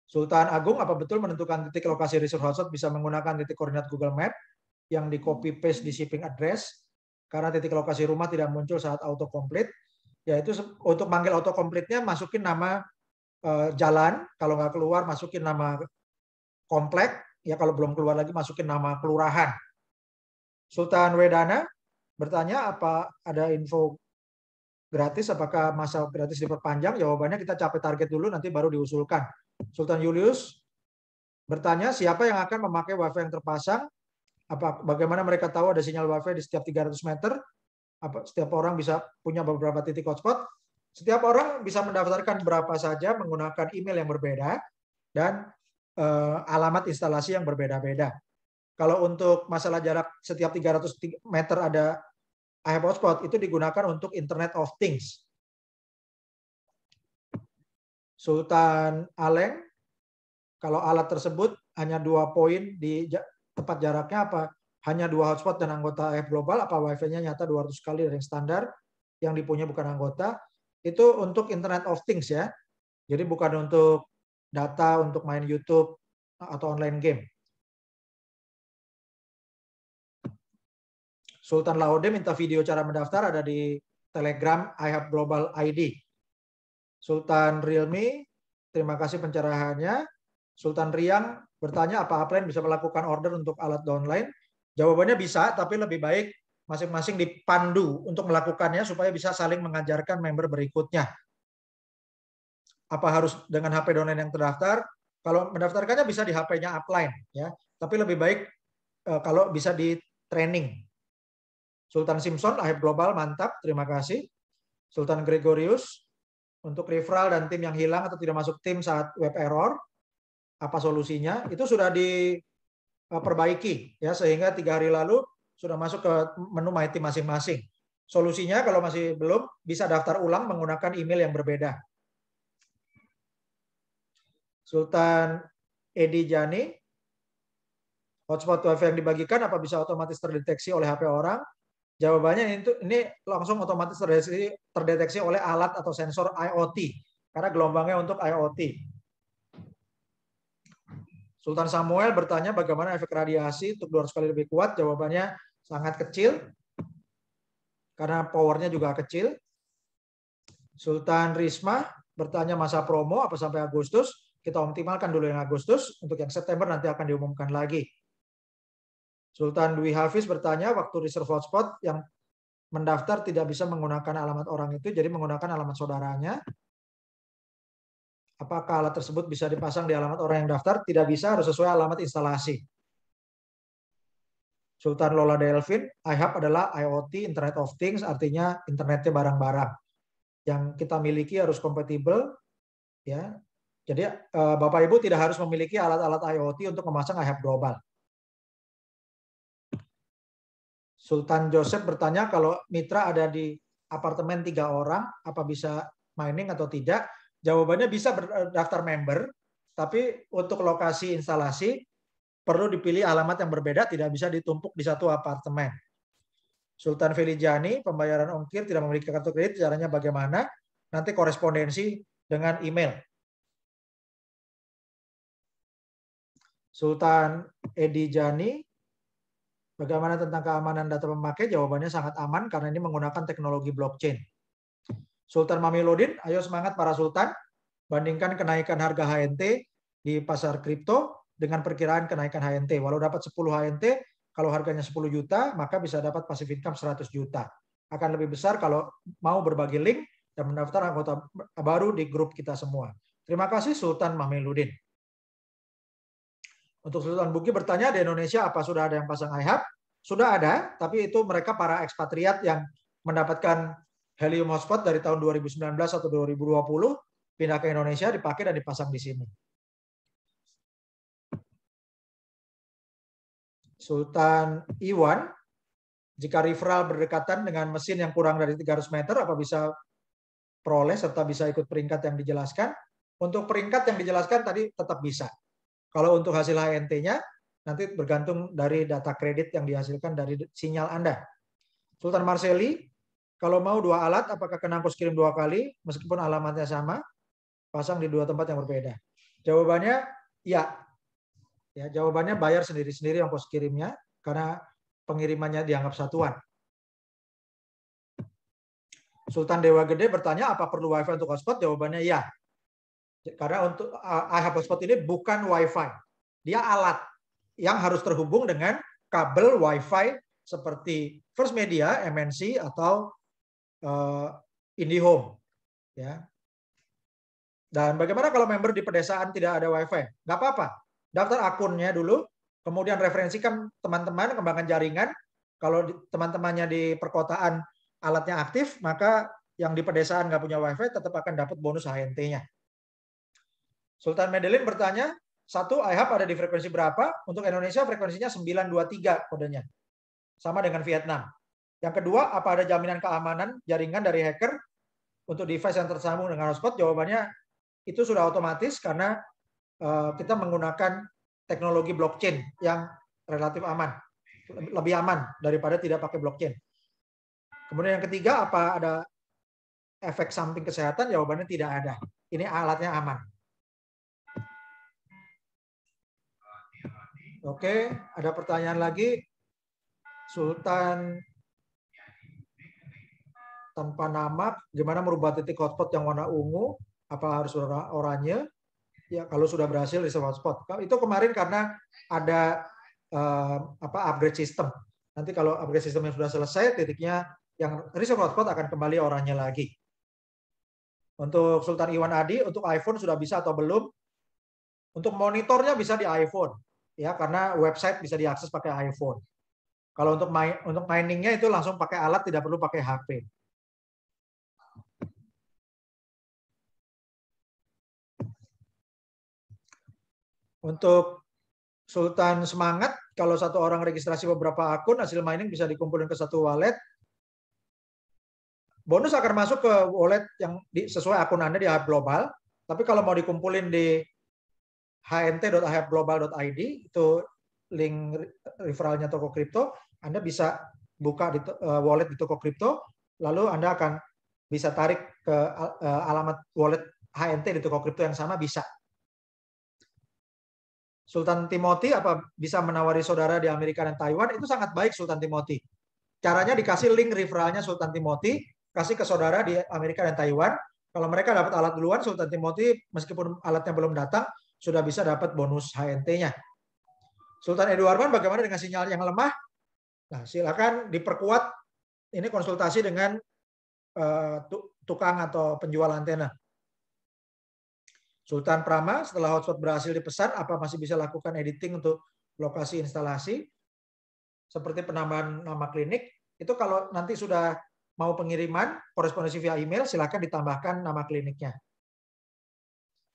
Sultan Agung, apa betul menentukan titik lokasi reserve hotspot bisa menggunakan titik koordinat Google Map yang di copy paste di shipping address karena titik lokasi rumah tidak muncul saat autocomplete? Yaitu untuk manggil autocomplete-nya masukin nama jalan, kalau nggak keluar masukin nama komplek, ya kalau belum keluar lagi masukin nama kelurahan. Sultan Wedana bertanya, apa ada info gratis, apakah masa gratis diperpanjang? Jawabannya kita capai target dulu, nanti baru diusulkan. Sultan Julius bertanya, siapa yang akan memakai WiFi yang terpasang? Bagaimana mereka tahu ada sinyal WiFi di setiap 300 meter? Setiap orang bisa punya beberapa titik hotspot. Setiap orang bisa mendaftarkan berapa saja menggunakan email yang berbeda dan alamat instalasi yang berbeda-beda. Kalau untuk masalah jarak setiap 300 meter ada iHub hotspot, itu digunakan untuk Internet of Things. Sultan Aleng, kalau alat tersebut hanya 2 poin di tempat jaraknya, apa hanya 2 hotspot dan anggota iHub Global, apa Wi-Fi-nya nyata 200 kali dari yang standar, yang dipunya bukan anggota? Itu untuk Internet of Things, ya. Jadi bukan untuk data untuk main YouTube atau online game. Sultan Laude minta video cara mendaftar, ada di Telegram iHub Global ID. Sultan Realme, terima kasih pencerahannya. Sultan Riang bertanya, apa upline bisa melakukan order untuk alat downline? Jawabannya bisa, tapi lebih baik masing-masing dipandu untuk melakukannya supaya bisa saling mengajarkan member berikutnya. Apa harus dengan HP downline yang terdaftar? Kalau mendaftarkannya bisa di HP-nya upline, ya. Tapi lebih baik kalau bisa di training. Sultan Simpson, I have global, mantap, terima kasih. Sultan Gregorius, untuk referral dan tim yang hilang atau tidak masuk tim saat web error, apa solusinya? Itu sudah diperbaiki ya, sehingga 3 hari lalu sudah masuk ke menu My Team masing-masing. Solusinya kalau masih belum, bisa daftar ulang menggunakan email yang berbeda. Sultan Edi Jani, hotspot WiFi yang dibagikan apa bisa otomatis terdeteksi oleh HP orang? Jawabannya ini langsung otomatis terdeteksi oleh alat atau sensor IoT karena gelombangnya untuk IoT. Sultan Samuel bertanya bagaimana efek radiasi untuk 200 kali lebih kuat? Jawabannya sangat kecil karena powernya juga kecil. Sultan Risma bertanya masa promo apa sampai Agustus? Kita optimalkan dulu yang Agustus, untuk yang September nanti akan diumumkan lagi. Sultan Dwi Hafiz bertanya, waktu reserve hotspot yang mendaftar tidak bisa menggunakan alamat orang itu, jadi menggunakan alamat saudaranya. Apakah alat tersebut bisa dipasang di alamat orang yang daftar? Tidak bisa, harus sesuai alamat instalasi. Sultan Lola Delvin, iHub adalah IoT, Internet of Things, artinya internetnya barang-barang. Yang kita miliki harus kompatibel. Ya. Jadi Bapak Ibu tidak harus memiliki alat-alat IoT untuk memasang iHub global. Sultan Joseph bertanya kalau mitra ada di apartemen 3 orang, apa bisa mining atau tidak? Jawabannya bisa berdaftar member, tapi untuk lokasi instalasi perlu dipilih alamat yang berbeda, tidak bisa ditumpuk di satu apartemen. Sultan Feligiani, pembayaran ongkir tidak memiliki kartu kredit, caranya bagaimana? Nanti korespondensi dengan email. Sultan Edi Jani, bagaimana tentang keamanan data pemakai? Jawabannya sangat aman karena ini menggunakan teknologi blockchain. Sultan Mamiludin, ayo semangat para sultan. Bandingkan kenaikan harga HNT di pasar kripto dengan perkiraan kenaikan HNT. Walau dapat 10 HNT, kalau harganya 10 juta, maka bisa dapat passive income 100 juta. Akan lebih besar kalau mau berbagi link dan mendaftar anggota baru di grup kita semua. Terima kasih Sultan Mamiludin. Untuk Sultan Buki bertanya, di Indonesia apa sudah ada yang pasang iHub? Sudah ada, tapi itu mereka para ekspatriat yang mendapatkan Helium Hotspot dari tahun 2019 atau 2020, pindah ke Indonesia, dipakai dan dipasang di sini. Sultan Iwan, jika referral berdekatan dengan mesin yang kurang dari 300 meter, apa bisa peroleh serta bisa ikut peringkat yang dijelaskan? Untuk peringkat yang dijelaskan tadi tetap bisa. Kalau untuk hasil HNT-nya, nanti bergantung dari data kredit yang dihasilkan dari sinyal Anda. Sultan Marseli, kalau mau 2 alat, apakah kena ongkos kirim 2 kali, meskipun alamatnya sama, pasang di 2 tempat yang berbeda? Jawabannya, ya. Ya, jawabannya bayar sendiri-sendiri ongkos kirimnya, karena pengirimannya dianggap satuan. Sultan Dewa Gede bertanya, apa perlu WiFi untuk hotspot? Jawabannya ya. Karena untuk iHub hotspot ini bukan WiFi. Dia alat yang harus terhubung dengan kabel WiFi seperti First Media, MNC, atau IndiHome. Ya. Dan bagaimana kalau member di pedesaan tidak ada WiFi? Nggak apa-apa. Daftar akunnya dulu, kemudian referensikan teman-teman, kembangkan jaringan. Kalau teman-temannya di perkotaan alatnya aktif, maka yang di pedesaan nggak punya WiFi tetap akan dapat bonus HNT-nya. Sultan Medellin bertanya, 1, iHub ada di frekuensi berapa? Untuk Indonesia frekuensinya 923 kodenya. Sama dengan Vietnam. Yang kedua, apa ada jaminan keamanan jaringan dari hacker untuk device yang tersambung dengan hotspot? Jawabannya itu sudah otomatis karena kita menggunakan teknologi blockchain yang relatif aman. Lebih aman daripada tidak pakai blockchain. Kemudian yang ketiga, apa ada efek samping kesehatan? Jawabannya tidak ada. Ini alatnya aman. Oke, ada pertanyaan lagi. Sultan tanpa nama, gimana merubah titik hotspot yang warna ungu? Apa harus warna oranye? Ya, kalau sudah berhasil reserve hotspot. Itu kemarin karena ada upgrade system. Nanti kalau upgrade system yang sudah selesai, titiknya yang reserve hotspot akan kembali oranye lagi. Untuk Sultan Iwan Adi, untuk iPhone sudah bisa atau belum? Untuk monitornya bisa di iPhone. ya karena website bisa diakses pakai iPhone. Kalau untuk miningnya itu langsung pakai alat, tidak perlu pakai HP. Untuk Sultan semangat, kalau satu orang registrasi beberapa akun, hasil mining bisa dikumpulkan ke satu wallet. Bonus akan masuk ke wallet yang sesuai akun Anda di Ahab Global. Tapi kalau mau dikumpulin di hnt.ahabglobal.id, itu link referralnya toko kripto, Anda bisa buka di wallet di toko kripto, lalu Anda akan bisa tarik ke alamat wallet HNT di toko kripto yang sama, bisa. Sultan Timothy apa bisa menawari saudara di Amerika dan Taiwan? Itu sangat baik Sultan Timothy. Caranya dikasih link referralnya Sultan Timothy, kasih ke saudara di Amerika dan Taiwan. Kalau mereka dapat alat duluan, Sultan Timothy meskipun alatnya belum datang, sudah bisa dapat bonus HNT-nya. Sultan Edwarman bagaimana dengan sinyal yang lemah? Nah, silakan diperkuat. Ini konsultasi dengan tukang atau penjual antena. Sultan Prama, setelah hotspot berhasil dipesan, apa masih bisa lakukan editing untuk lokasi instalasi? Seperti penambahan nama klinik, itu kalau nanti sudah mau pengiriman, korespondensi via email, silakan ditambahkan nama kliniknya.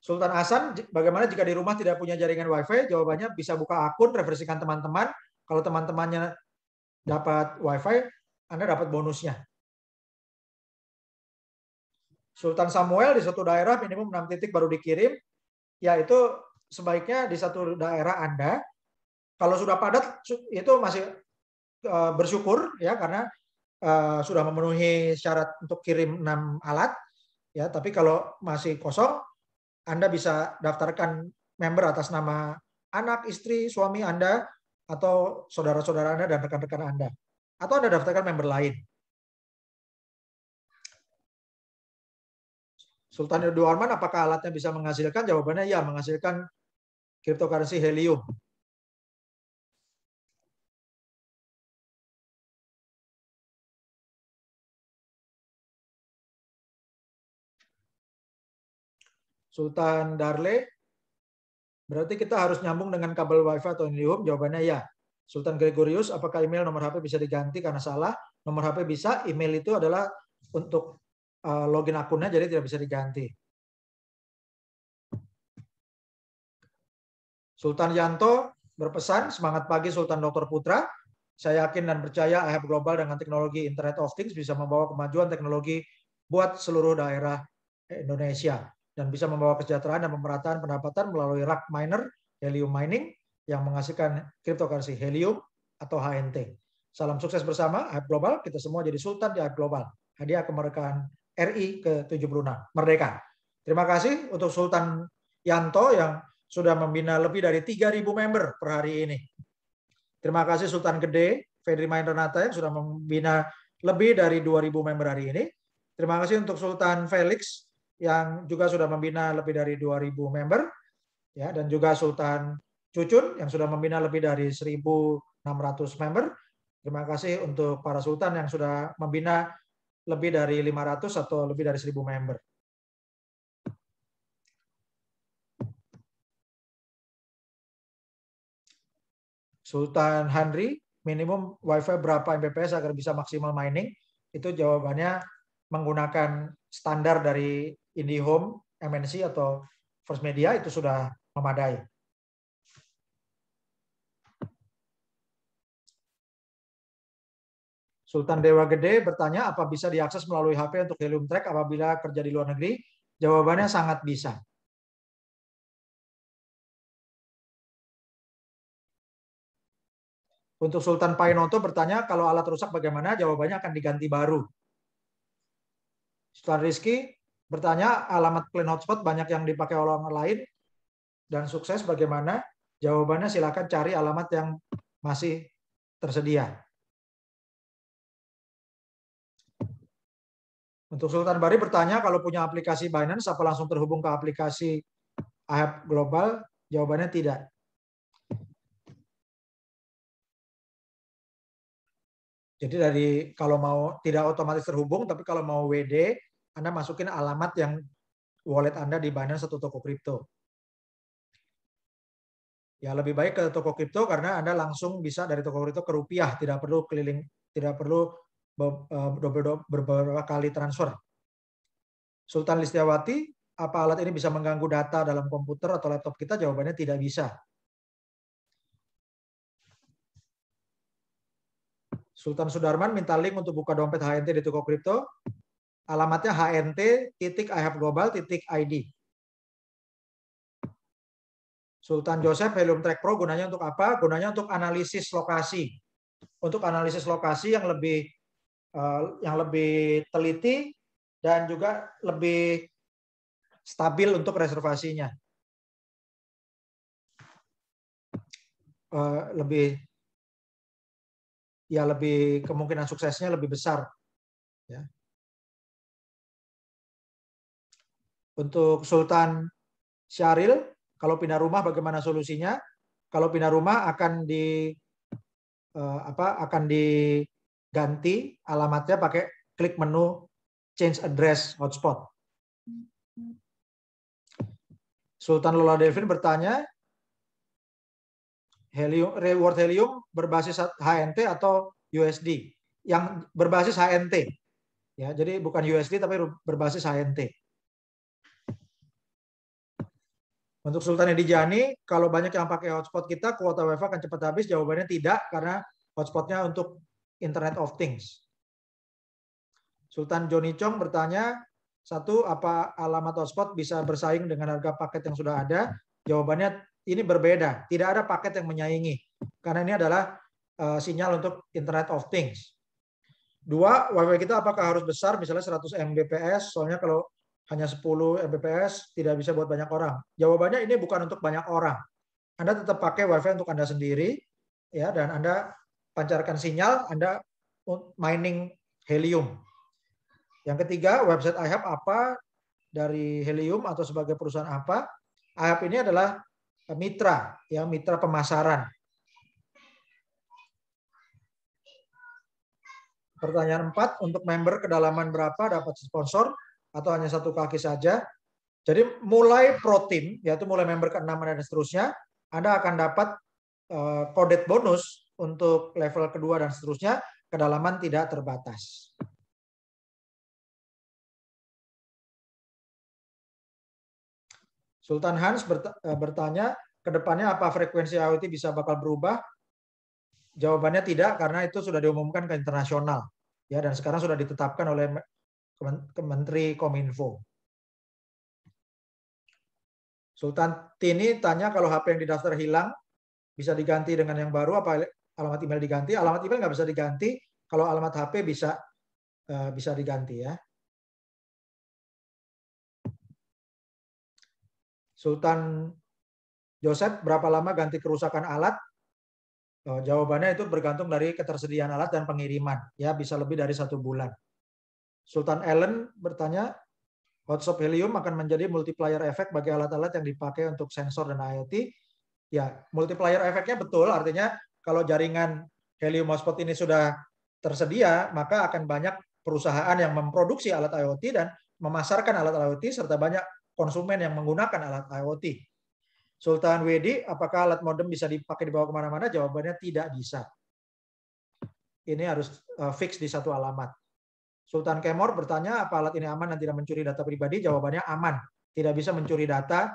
Sultan Hasan, bagaimana jika di rumah tidak punya jaringan WiFi? Jawabannya bisa buka akun, referensikan teman-teman. Kalau teman-temannya dapat WiFi, Anda dapat bonusnya. Sultan Samuel, di suatu daerah minimum 6 titik baru dikirim, yaitu sebaiknya di satu daerah Anda, kalau sudah padat itu masih bersyukur ya, karena sudah memenuhi syarat untuk kirim 6 alat ya. Tapi kalau masih kosong, Anda bisa daftarkan member atas nama anak, istri, suami Anda, atau saudara-saudara Anda dan rekan-rekan Anda, atau Anda daftarkan member lain. Sultan Edwarman, apakah alatnya bisa menghasilkan? Jawabannya ya, menghasilkan cryptocurrency Helium. Sultan Darle, berarti kita harus nyambung dengan kabel WiFi atau Helium? Jawabannya ya. Sultan Gregorius, apakah email nomor HP bisa diganti karena salah? Nomor HP bisa, email itu adalah untuk login akunnya, jadi tidak bisa diganti. Sultan Yanto berpesan, semangat pagi Sultan Dr. Putra. Saya yakin dan percaya Ahab Global dengan teknologi Internet of Things bisa membawa kemajuan teknologi buat seluruh daerah Indonesia dan bisa membawa kesejahteraan dan pemerataan pendapatan melalui rack miner Helium mining yang menghasilkan cryptocurrency Helium atau HNT. Salam sukses bersama Ahab Global. Kita semua jadi Sultan di Ahab Global. Hadiah kemerdekaan RI ke-76. Merdeka. Terima kasih untuk Sultan Yanto yang sudah membina lebih dari 3.000 member per hari ini. Terima kasih Sultan Gede, Fedri Main Renata yang sudah membina lebih dari 2.000 member hari ini. Terima kasih untuk Sultan Felix yang juga sudah membina lebih dari 2.000 member, ya, dan juga Sultan Cucun yang sudah membina lebih dari 1.600 member. Terima kasih untuk para sultan yang sudah membina lebih dari 500 atau lebih dari 1.000 member. Sultan Handri, minimum WiFi berapa Mbps agar bisa maksimal mining? Itu jawabannya menggunakan standar dari IndiHome, MNC atau First Media, itu sudah memadai. Sultan Dewa Gede bertanya, apa bisa diakses melalui HP untuk Helium Track apabila kerja di luar negeri? Jawabannya sangat bisa. Untuk Sultan Painoto bertanya, kalau alat rusak bagaimana? Jawabannya akan diganti baru. Sultan Rizky bertanya, alamat clean hotspot banyak yang dipakai oleh orang lain dan sukses bagaimana? Jawabannya silakan cari alamat yang masih tersedia. Untuk Sultan Bari bertanya, kalau punya aplikasi Binance, apa langsung terhubung ke aplikasi Ahab Global? Jawabannya tidak. Jadi kalau mau tidak otomatis terhubung, tapi kalau mau WD, Anda masukin alamat yang wallet Anda di Binance atau toko kripto. Ya lebih baik ke toko kripto karena Anda langsung bisa dari toko kripto ke rupiah, tidak perlu keliling, tidak perlu beberapa kali transfer. Sultan Listiawati, apa alat ini bisa mengganggu data dalam komputer atau laptop kita? Jawabannya tidak bisa. Sultan Sudarman minta link untuk buka dompet HNT di toko kripto. Alamatnya hnt.ihaveglobal.id. Sultan Joseph, Helium Track Pro gunanya untuk apa? Gunanya untuk analisis lokasi. Untuk analisis lokasi yang lebih teliti dan juga lebih stabil untuk reservasinya. Lebih kemungkinan suksesnya lebih besar. Ya. Untuk Sultan Syahril, kalau pindah rumah bagaimana solusinya? Kalau pindah rumah akan diganti alamatnya pakai klik menu change address hotspot. Sultan Lola Devin bertanya, reward helium berbasis HNT atau USD? Yang berbasis HNT. Ya, jadi bukan USD tapi berbasis HNT. Untuk Sultan Edijani, kalau banyak yang pakai hotspot kita, kuota WiFi akan cepat habis. Jawabannya tidak, karena hotspotnya untuk Internet of Things. Sultan Joni Chong bertanya, satu, apa alamat hotspot bisa bersaing dengan harga paket yang sudah ada? Jawabannya ini berbeda. Tidak ada paket yang menyaingi, karena ini adalah sinyal untuk Internet of Things. Dua, WiFi kita apakah harus besar, misalnya 100 Mbps, soalnya kalau hanya 10 Mbps tidak bisa buat banyak orang. Jawabannya ini bukan untuk banyak orang. Anda tetap pakai WiFi untuk Anda sendiri, ya, dan Anda pancarkan sinyal, Anda mining helium. Yang ketiga, website iHub apa dari Helium atau sebagai perusahaan apa? iHub ini adalah mitra, ya, mitra pemasaran. Pertanyaan 4, untuk member kedalaman berapa dapat sponsor atau hanya satu kaki saja? Jadi mulai pro team, yaitu mulai member ke-6 dan seterusnya, Anda akan dapat coded bonus untuk level kedua dan seterusnya, kedalaman tidak terbatas. Sultan Hans bertanya, ke depannya apa frekuensi IoT bisa bakal berubah? Jawabannya tidak, karena itu sudah diumumkan ke internasional, ya, dan sekarang sudah ditetapkan oleh Menteri Kominfo. Sultan Tini tanya, kalau HP yang didaftar hilang, bisa diganti dengan yang baru, apa alamat email diganti? Alamat email nggak bisa diganti, kalau alamat HP bisa diganti, ya. Sultan Joseph, berapa lama ganti kerusakan alat? Jawabannya itu bergantung dari ketersediaan alat dan pengiriman, ya, bisa lebih dari 1 bulan. Sultan Allen bertanya, hotspot helium akan menjadi multiplier efek bagi alat-alat yang dipakai untuk sensor dan IoT. Ya, multiplier efeknya betul, artinya kalau jaringan helium hotspot ini sudah tersedia, maka akan banyak perusahaan yang memproduksi alat IoT dan memasarkan alat IoT, serta banyak konsumen yang menggunakan alat IoT. Sultan Wedi, apakah alat modem bisa dipakai dibawa kemana-mana? Jawabannya tidak bisa. Ini harus fix di satu alamat. Sultan Kemor bertanya, apa alat ini aman dan tidak mencuri data pribadi? Jawabannya aman. Tidak bisa mencuri data,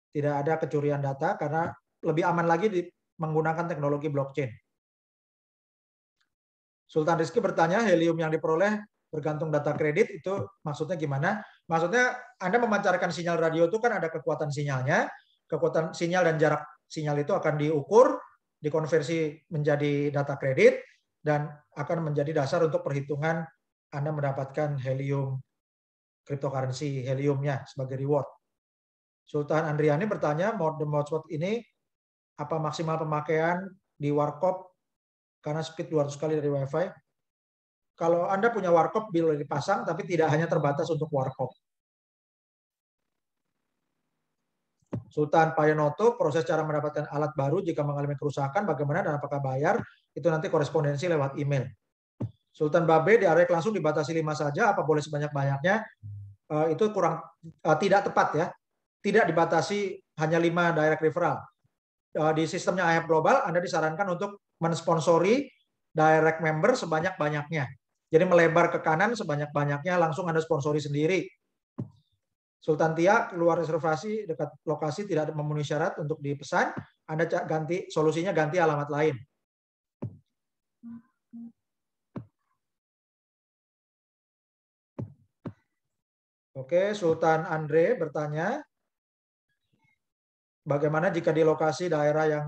tidak ada kecurian data, karena lebih aman lagi menggunakan teknologi blockchain. Sultan Rizky bertanya, helium yang diperoleh bergantung data kredit, itu maksudnya gimana? Maksudnya Anda memancarkan sinyal radio itu kan ada kekuatan sinyalnya, kekuatan sinyal dan jarak sinyal itu akan diukur, dikonversi menjadi data kredit, dan akan menjadi dasar untuk perhitungan Anda mendapatkan helium, cryptocurrency heliumnya sebagai reward. Sultan Andriani bertanya, modem hotspot ini apa maksimal pemakaian di warkop karena speed 200 kali dari WiFi? Kalau Anda punya warkop, boleh dipasang, tapi tidak hanya terbatas untuk warkop. Sultan Payonoto, proses cara mendapatkan alat baru jika mengalami kerusakan, bagaimana dan apakah bayar? Itu nanti korespondensi lewat email. Sultan Babe, direct langsung dibatasi 5 saja, apa boleh sebanyak-banyaknya? Itu kurang tidak tepat, ya. Tidak dibatasi hanya 5 direct referral. di sistemnya IHAB Global, Anda disarankan untuk mensponsori direct member sebanyak-banyaknya. Jadi melebar ke kanan sebanyak-banyaknya, langsung Anda sponsori sendiri. Sultan Tia, keluar reservasi dekat lokasi tidak memenuhi syarat untuk dipesan, Anda ganti solusinya, ganti alamat lain. Oke, Sultan Andre bertanya, bagaimana jika di lokasi daerah yang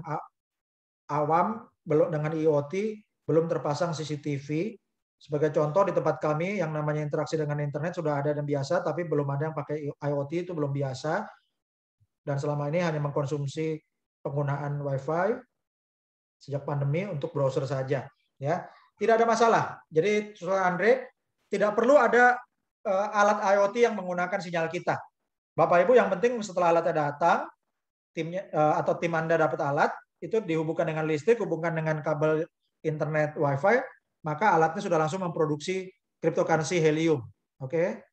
awam belum dengan IoT belum terpasang CCTV? Sebagai contoh di tempat kami yang namanya interaksi dengan internet sudah ada dan biasa, tapi belum ada yang pakai IoT, itu belum biasa. Dan selama ini hanya mengkonsumsi penggunaan Wi-Fi sejak pandemi untuk browser saja. Ya, tidak ada masalah. Jadi, Sultan Andre, tidak perlu ada alat IoT yang menggunakan sinyal kita. Bapak Ibu, yang penting setelah alatnya datang, timnya atau tim Anda dapat alat, itu dihubungkan dengan listrik, hubungkan dengan kabel internet Wi-Fi, maka alatnya sudah langsung memproduksi cryptocurrency Helium. Oke.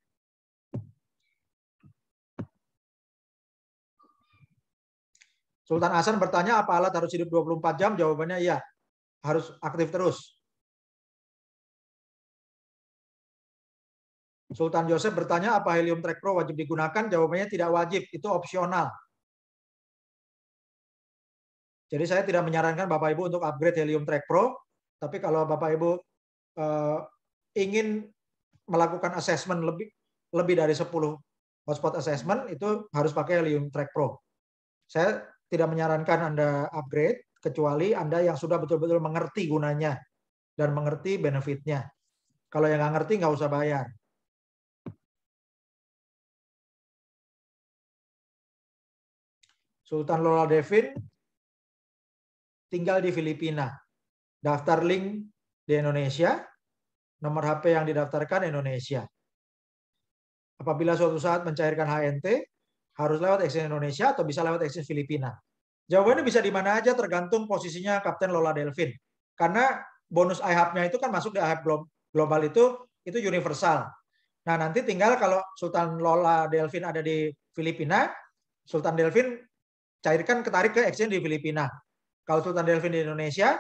Sultan Hasan bertanya, apa alat harus hidup 24 jam? Jawabannya iya, harus aktif terus. Sultan Joseph bertanya, apa Helium Track Pro wajib digunakan? Jawabannya tidak wajib, itu opsional. Jadi saya tidak menyarankan Bapak Ibu untuk upgrade Helium Track Pro, tapi kalau Bapak Ibu ingin melakukan assessment lebih dari 10 hotspot assessment, itu harus pakai Helium Track Pro. Saya tidak menyarankan Anda upgrade, kecuali Anda yang sudah betul-betul mengerti gunanya dan mengerti benefitnya. Kalau yang nggak ngerti, nggak usah bayar. Sultan Lola Devin tinggal di Filipina. Daftar link di Indonesia, nomor HP yang didaftarkan Indonesia. Apabila suatu saat mencairkan HNT, harus lewat exchange Indonesia atau bisa lewat exchange Filipina. Jawabannya bisa di mana aja, tergantung posisinya Kapten Lola Delvin. Karena bonus IHAB-nya itu kan masuk di IHAB Global itu universal. Nah, nanti tinggal kalau Sultan Lola Delvin ada di Filipina, Sultan Delvin cairkan ketarik ke exchange di Filipina. Kalau Sultan Delvin di Indonesia,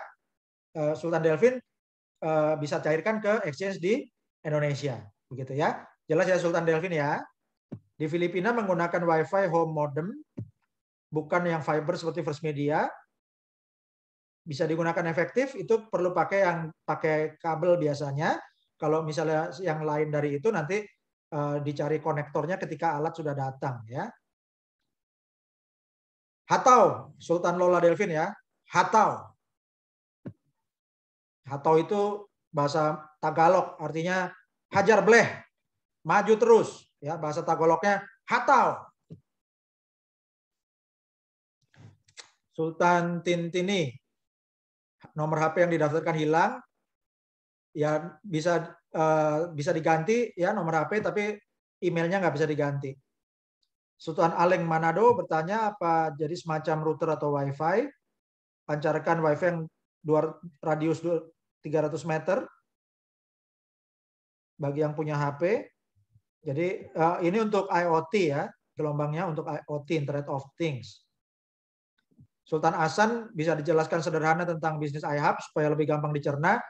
Sultan Delvin bisa cairkan ke exchange di Indonesia. Begitu ya. Jelas ya Sultan Delvin ya. Di Filipina menggunakan Wi-Fi home modem, bukan yang fiber seperti First Media. Bisa digunakan efektif, itu perlu pakai kabel biasanya. Kalau misalnya yang lain dari itu nanti dicari konektornya ketika alat sudah datang ya. Hatau, Sultan Lola Delvin ya. Hatau. Hatau itu bahasa Tagalog, artinya hajar bleh, maju terus. Ya, bahasa Tagalognya hatau. Sultan Tintini, nomor HP yang didaftarkan hilang, ya bisa diganti ya nomor HP, tapi emailnya nggak bisa diganti. Sultan Aleng Manado bertanya, apa jadi semacam router atau Wi-Fi? Pancarkan Wi-Fi yang radius 300 meter bagi yang punya HP. Jadi ini untuk IoT ya, gelombangnya untuk IoT, Internet of Things. Sultan Hasan bisa dijelaskan sederhana tentang bisnis IHAB supaya lebih gampang dicerna.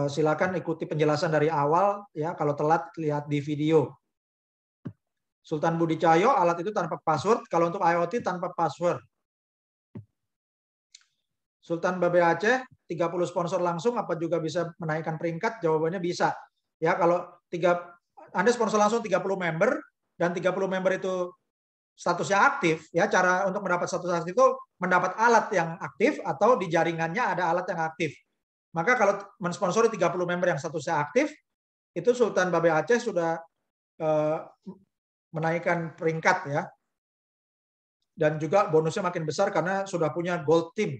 Silakan ikuti penjelasan dari awal ya, kalau telat lihat di video. Sultan Budi Cahyo, alat itu tanpa password, kalau untuk IoT tanpa password. Sultan Babe Aceh, 30 sponsor langsung apa juga bisa menaikkan peringkat? Jawabannya bisa. Ya, kalau Anda sponsor langsung 30 member dan 30 member itu statusnya aktif, ya cara untuk mendapat status aktif itu mendapat alat yang aktif atau di jaringannya ada alat yang aktif. Maka kalau mensponsori 30 member yang statusnya aktif, itu Sultan Babe Aceh sudah menaikkan peringkat ya. Dan juga bonusnya makin besar karena sudah punya gold team.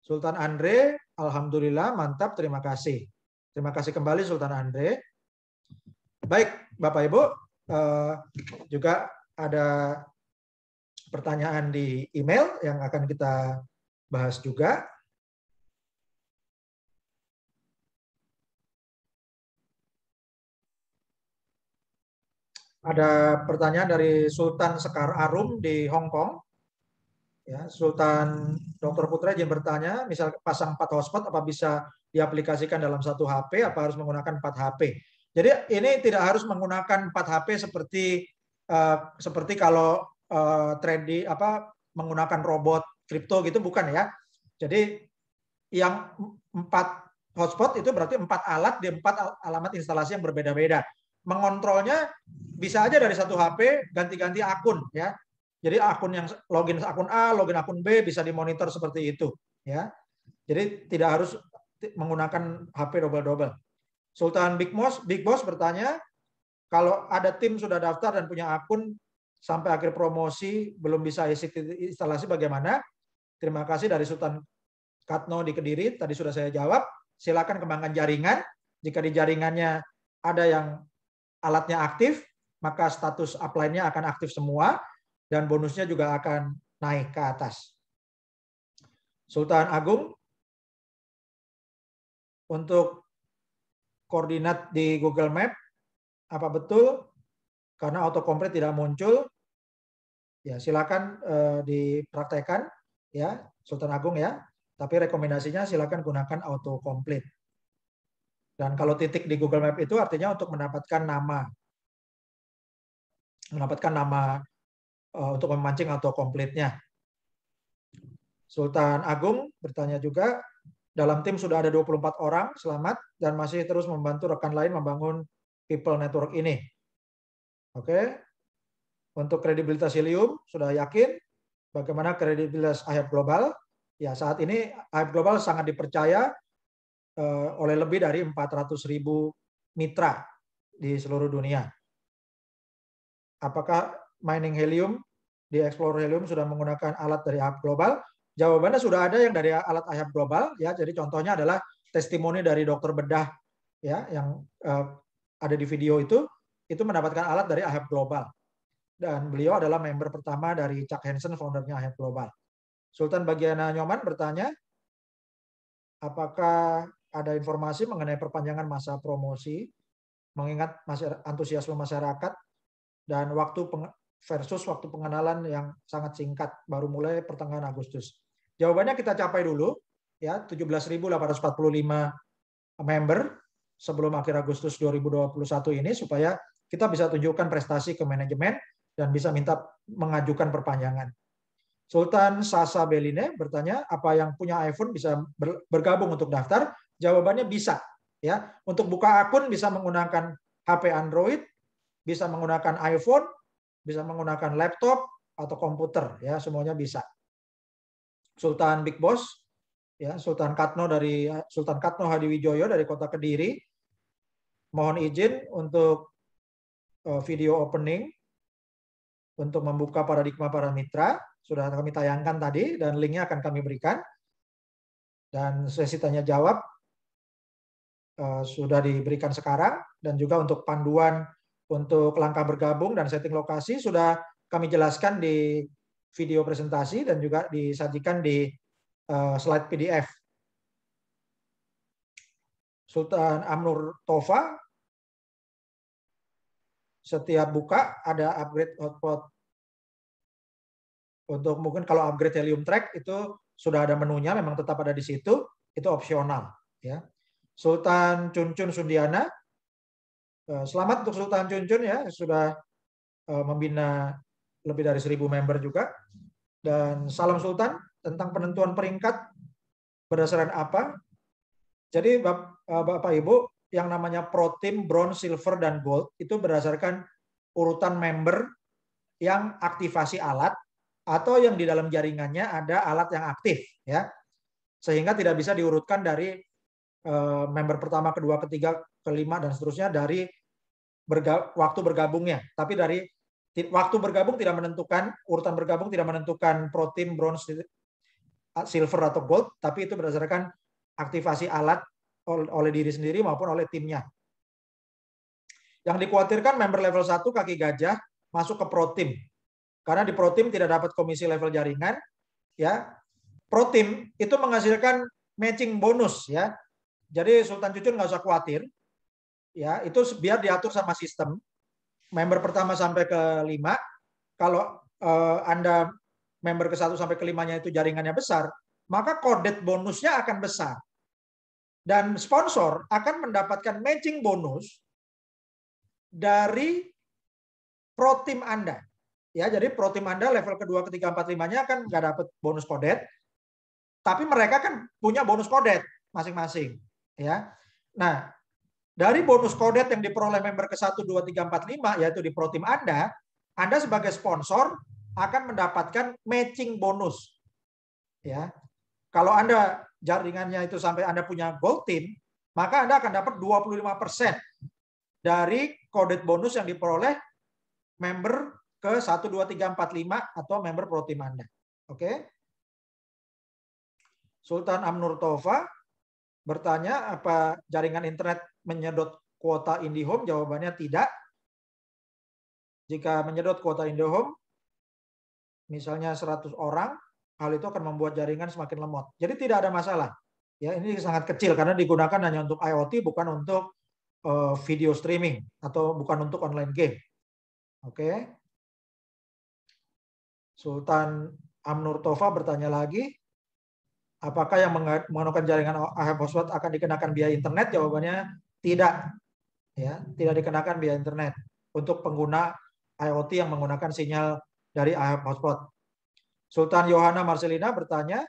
Sultan Andre, alhamdulillah mantap, terima kasih. Terima kasih kembali Sultan Andre. Baik, Bapak Ibu, juga ada pertanyaan di email yang akan kita bahas juga. Ada pertanyaan dari Sultan Sekar Arum di Hong Kong. Ya, Sultan Dr. Putra izin bertanya, misal pasang 4 hotspot apa bisa diaplikasikan dalam satu HP, apa harus menggunakan 4 HP? Jadi ini tidak harus menggunakan 4 HP seperti kalau trading apa menggunakan robot kripto gitu, bukan ya. Jadi yang 4 hotspot itu berarti 4 alat di 4 alamat instalasi yang berbeda-beda. Mengontrolnya bisa aja dari satu HP ganti-ganti akun ya. Jadi akun yang login akun A, login akun B bisa dimonitor seperti itu ya. Jadi tidak harus menggunakan HP double-double. Sultan Big Boss bertanya, kalau ada tim sudah daftar dan punya akun sampai akhir promosi belum bisa isi instalasi bagaimana? Terima kasih dari Sultan Katno di Kediri, tadi sudah saya jawab. Silakan kembangkan jaringan. Jika di jaringannya ada yang alatnya aktif, maka status upline-nya akan aktif semua dan bonusnya juga akan naik ke atas. Sultan Agung, untuk koordinat di Google Map, apa betul karena autocomplete tidak muncul? Ya, silakan dipraktekkan ya, Sultan Agung ya. Tapi rekomendasinya silakan gunakan autocomplete. Dan kalau titik di Google Map itu artinya untuk mendapatkan nama untuk memancing autocomplete-nya. Sultan Agung bertanya juga, dalam tim sudah ada 24 orang, selamat, dan masih terus membantu rekan lain membangun people network ini. Oke, untuk kredibilitas Helium, sudah yakin bagaimana kredibilitas Ahyap Global? Ya, saat ini Ahyap Global sangat dipercaya oleh lebih dari 400.000 mitra di seluruh dunia. Apakah mining helium di Explorer Helium sudah menggunakan alat dari Ahyap Global? Jawabannya sudah ada yang dari alat Ahyap Global ya. Jadi contohnya adalah testimoni dari dokter bedah ya yang ada di video itu mendapatkan alat dari Ahyap Global. Dan beliau adalah member pertama dari Chuck Hansen, foundernya Ahyap Global. Sultan Bagiana Nyoman bertanya, apakah ada informasi mengenai perpanjangan masa promosi mengingat antusiasme masyarakat dan waktu versus waktu pengenalan yang sangat singkat baru mulai pertengahan Agustus. Jawabannya kita capai dulu ya 17.845 member sebelum akhir Agustus 2021 ini supaya kita bisa tunjukkan prestasi ke manajemen dan bisa minta mengajukan perpanjangan. Sultan Sasa Beline bertanya, apa yang punya iPhone bisa bergabung untuk daftar? Jawabannya bisa ya. Untuk buka akun bisa menggunakan HP Android, bisa menggunakan iPhone, bisa menggunakan laptop atau komputer ya, semuanya bisa. Sultan Big Boss ya, Sultan Katno Hadiwijoyo dari Kota Kediri, mohon izin untuk video opening untuk membuka paradigma para mitra, sudah kami tayangkan tadi dan linknya akan kami berikan. Dan sesi tanya jawab sudah diberikan sekarang, dan juga untuk panduan untuk langkah bergabung dan setting lokasi sudah kami jelaskan di video presentasi dan juga disajikan di slide PDF. Sultan Amnur Tova, setiap buka ada upgrade hotspot. Untuk mungkin kalau upgrade Helium Track itu sudah ada menunya, memang tetap ada di situ, itu opsional. Ya. Sultan Cuncun Sundiana, selamat untuk Sultan Cuncun ya, sudah membina lebih dari 1.000 member juga. Dan salam Sultan, tentang penentuan peringkat berdasarkan apa? Jadi Bapak Ibu, yang namanya Pro Team, Bronze, Silver, dan Gold itu berdasarkan urutan member yang aktivasi alat atau yang di dalam jaringannya ada alat yang aktif ya. Sehingga tidak bisa diurutkan dari member pertama, kedua, ketiga, kelima dan seterusnya dari waktu bergabungnya. Tapi dari waktu bergabung tidak menentukan, urutan bergabung tidak menentukan Pro Team, Bronze, Silver atau Gold, tapi itu berdasarkan aktivasi alat oleh diri sendiri maupun oleh timnya. Yang dikhawatirkan member level 1 kaki gajah masuk ke Pro Team. Karena di Pro Team tidak dapat komisi level jaringan, ya. Pro Team itu menghasilkan matching bonus, ya. Jadi Sultan Cucun nggak usah khawatir, ya. Itu biar diatur sama sistem. Member pertama sampai ke 5, kalau Anda member ke-1 sampai ke-5-nya itu jaringannya besar, maka coded bonusnya akan besar. Dan sponsor akan mendapatkan matching bonus dari pro tim Anda. Ya, jadi pro tim Anda level kedua, ketiga, 4, 5-nya kan nggak dapat bonus coded, tapi mereka kan punya bonus coded masing-masing. Ya, nah dari bonus coded yang diperoleh member ke-1, 2, 3, 4, 5, yaitu di pro tim Anda sebagai sponsor akan mendapatkan matching bonus. Ya, kalau Anda jaringannya itu sampai Anda punya gold team, maka Anda akan dapat 25% dari coded bonus yang diperoleh member ke 1, 2, 3, 4, 5 atau member pro tim Anda. Oke. Sultan Amnur Tova bertanya, apa jaringan internet menyedot kuota IndiHome? Jawabannya tidak. Jika menyedot kuota IndiHome, misalnya 100 orang, hal itu akan membuat jaringan semakin lemot. Jadi tidak ada masalah. Ya, ini sangat kecil karena digunakan hanya untuk IoT, bukan untuk video streaming atau bukan untuk online game. Oke. Sultan Amnur Tova bertanya lagi, apakah yang menggunakan jaringan AHEP Hotspot akan dikenakan biaya internet? Jawabannya tidak. Ya, tidak dikenakan biaya internet untuk pengguna IoT yang menggunakan sinyal dari AHEP Hotspot. Sultan Yohana Marcelina bertanya,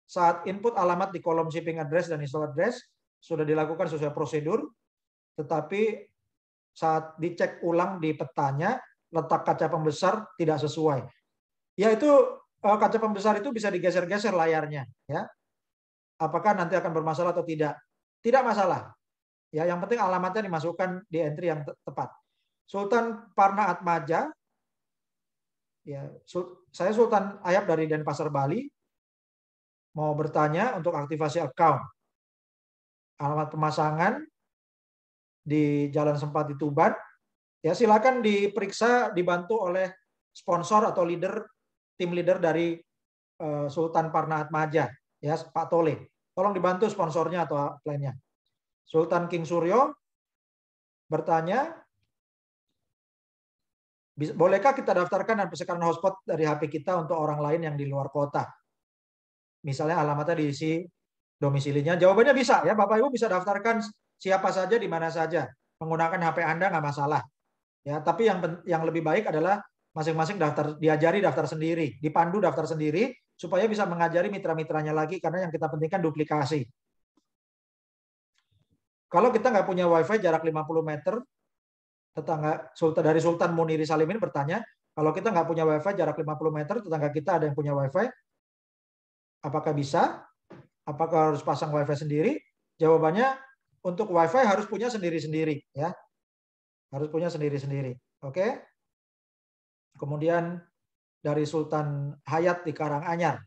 saat input alamat di kolom shipping address dan install address sudah dilakukan sesuai prosedur, tetapi saat dicek ulang di petanya, letak kaca pembesar tidak sesuai. Yaitu kaca pembesar itu bisa digeser-geser layarnya. Ya. Apakah nanti akan bermasalah atau tidak? Tidak masalah. Ya, yang penting alamatnya dimasukkan di entry yang tepat. Sultan Parna Atmaja, ya, saya Sultan Ayap dari Denpasar, Bali, mau bertanya untuk aktivasi account. Alamat pemasangan di Jalan Sempati Tuban. Ya, silakan diperiksa, dibantu oleh sponsor atau tim leader dari Sultan Parna Atmaja, ya, Pak Tole. Tolong dibantu sponsornya atau lainnya. Sultan King Suryo bertanya, bolehkah kita daftarkan dan pesan hotspot dari HP kita untuk orang lain yang di luar kota? Misalnya alamatnya diisi domisilinya. Jawabannya bisa, ya, Bapak Ibu bisa daftarkan siapa saja di mana saja menggunakan HP Anda, nggak masalah. Ya, tapi yang lebih baik adalah masing-masing diajari daftar sendiri, dipandu daftar sendiri supaya bisa mengajari mitra-mitranya lagi, karena yang kita pentingkan duplikasi. Kalau kita nggak punya WiFi jarak 50 meter, tetangga dari Sultan Muniri Salimin bertanya, kalau kita nggak punya WiFi jarak 50 meter, tetangga kita ada yang punya WiFi, apakah bisa? Apakah harus pasang WiFi sendiri? Jawabannya, untuk WiFi harus punya sendiri-sendiri, ya. Harus punya sendiri-sendiri. Oke. Kemudian dari Sultan Hayat di Karanganyar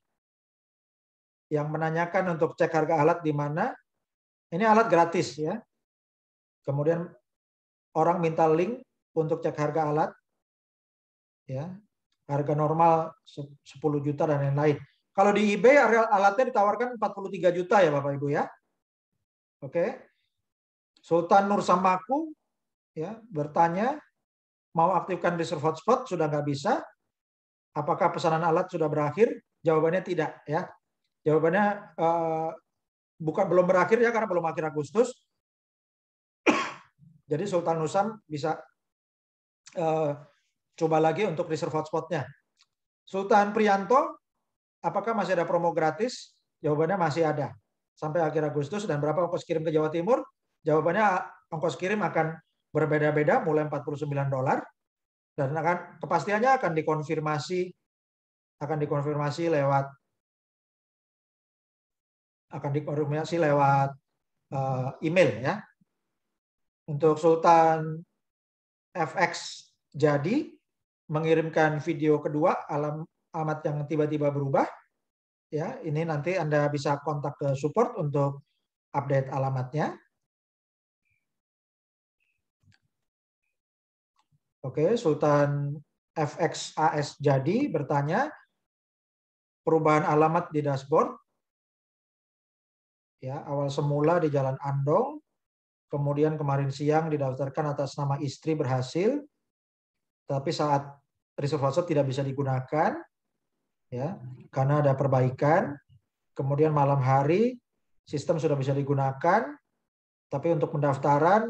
yang menanyakan untuk cek harga alat di mana. Ini alat gratis, ya. Kemudian orang minta link untuk cek harga alat, ya. Harga normal 10 juta dan lain-lain. Kalau di eBay alatnya ditawarkan 43 juta ya Bapak Ibu, ya. Oke. Sultan Nur Samaku, ya, bertanya, mau aktifkan reserve hotspot sudah nggak bisa. Apakah pesanan alat sudah berakhir? Jawabannya tidak, ya. Jawabannya belum berakhir, ya, karena belum akhir Agustus. Jadi Sultan Nusam bisa coba lagi untuk reserve hotspotnya. Sultan Priyanto, apakah masih ada promo gratis? Jawabannya masih ada sampai akhir Agustus. Dan berapa ongkos kirim ke Jawa Timur? Jawabannya ongkos kirim akan berbeda-beda mulai $49 dan kepastiannya akan dikonfirmasi lewat email, ya. Untuk Sultan FX jadi mengirimkan video kedua alamat yang tiba-tiba berubah, ya, ini nanti Anda bisa kontak ke support untuk update alamatnya. Oke, Sultan FX AS jadi bertanya perubahan alamat di dashboard, ya, awal semula di Jalan Andong, kemudian kemarin siang didaftarkan atas nama istri berhasil, tapi saat reserve hotspot tidak bisa digunakan. ya, karena ada perbaikan. Kemudian malam hari sistem sudah bisa digunakan, tapi untuk pendaftaran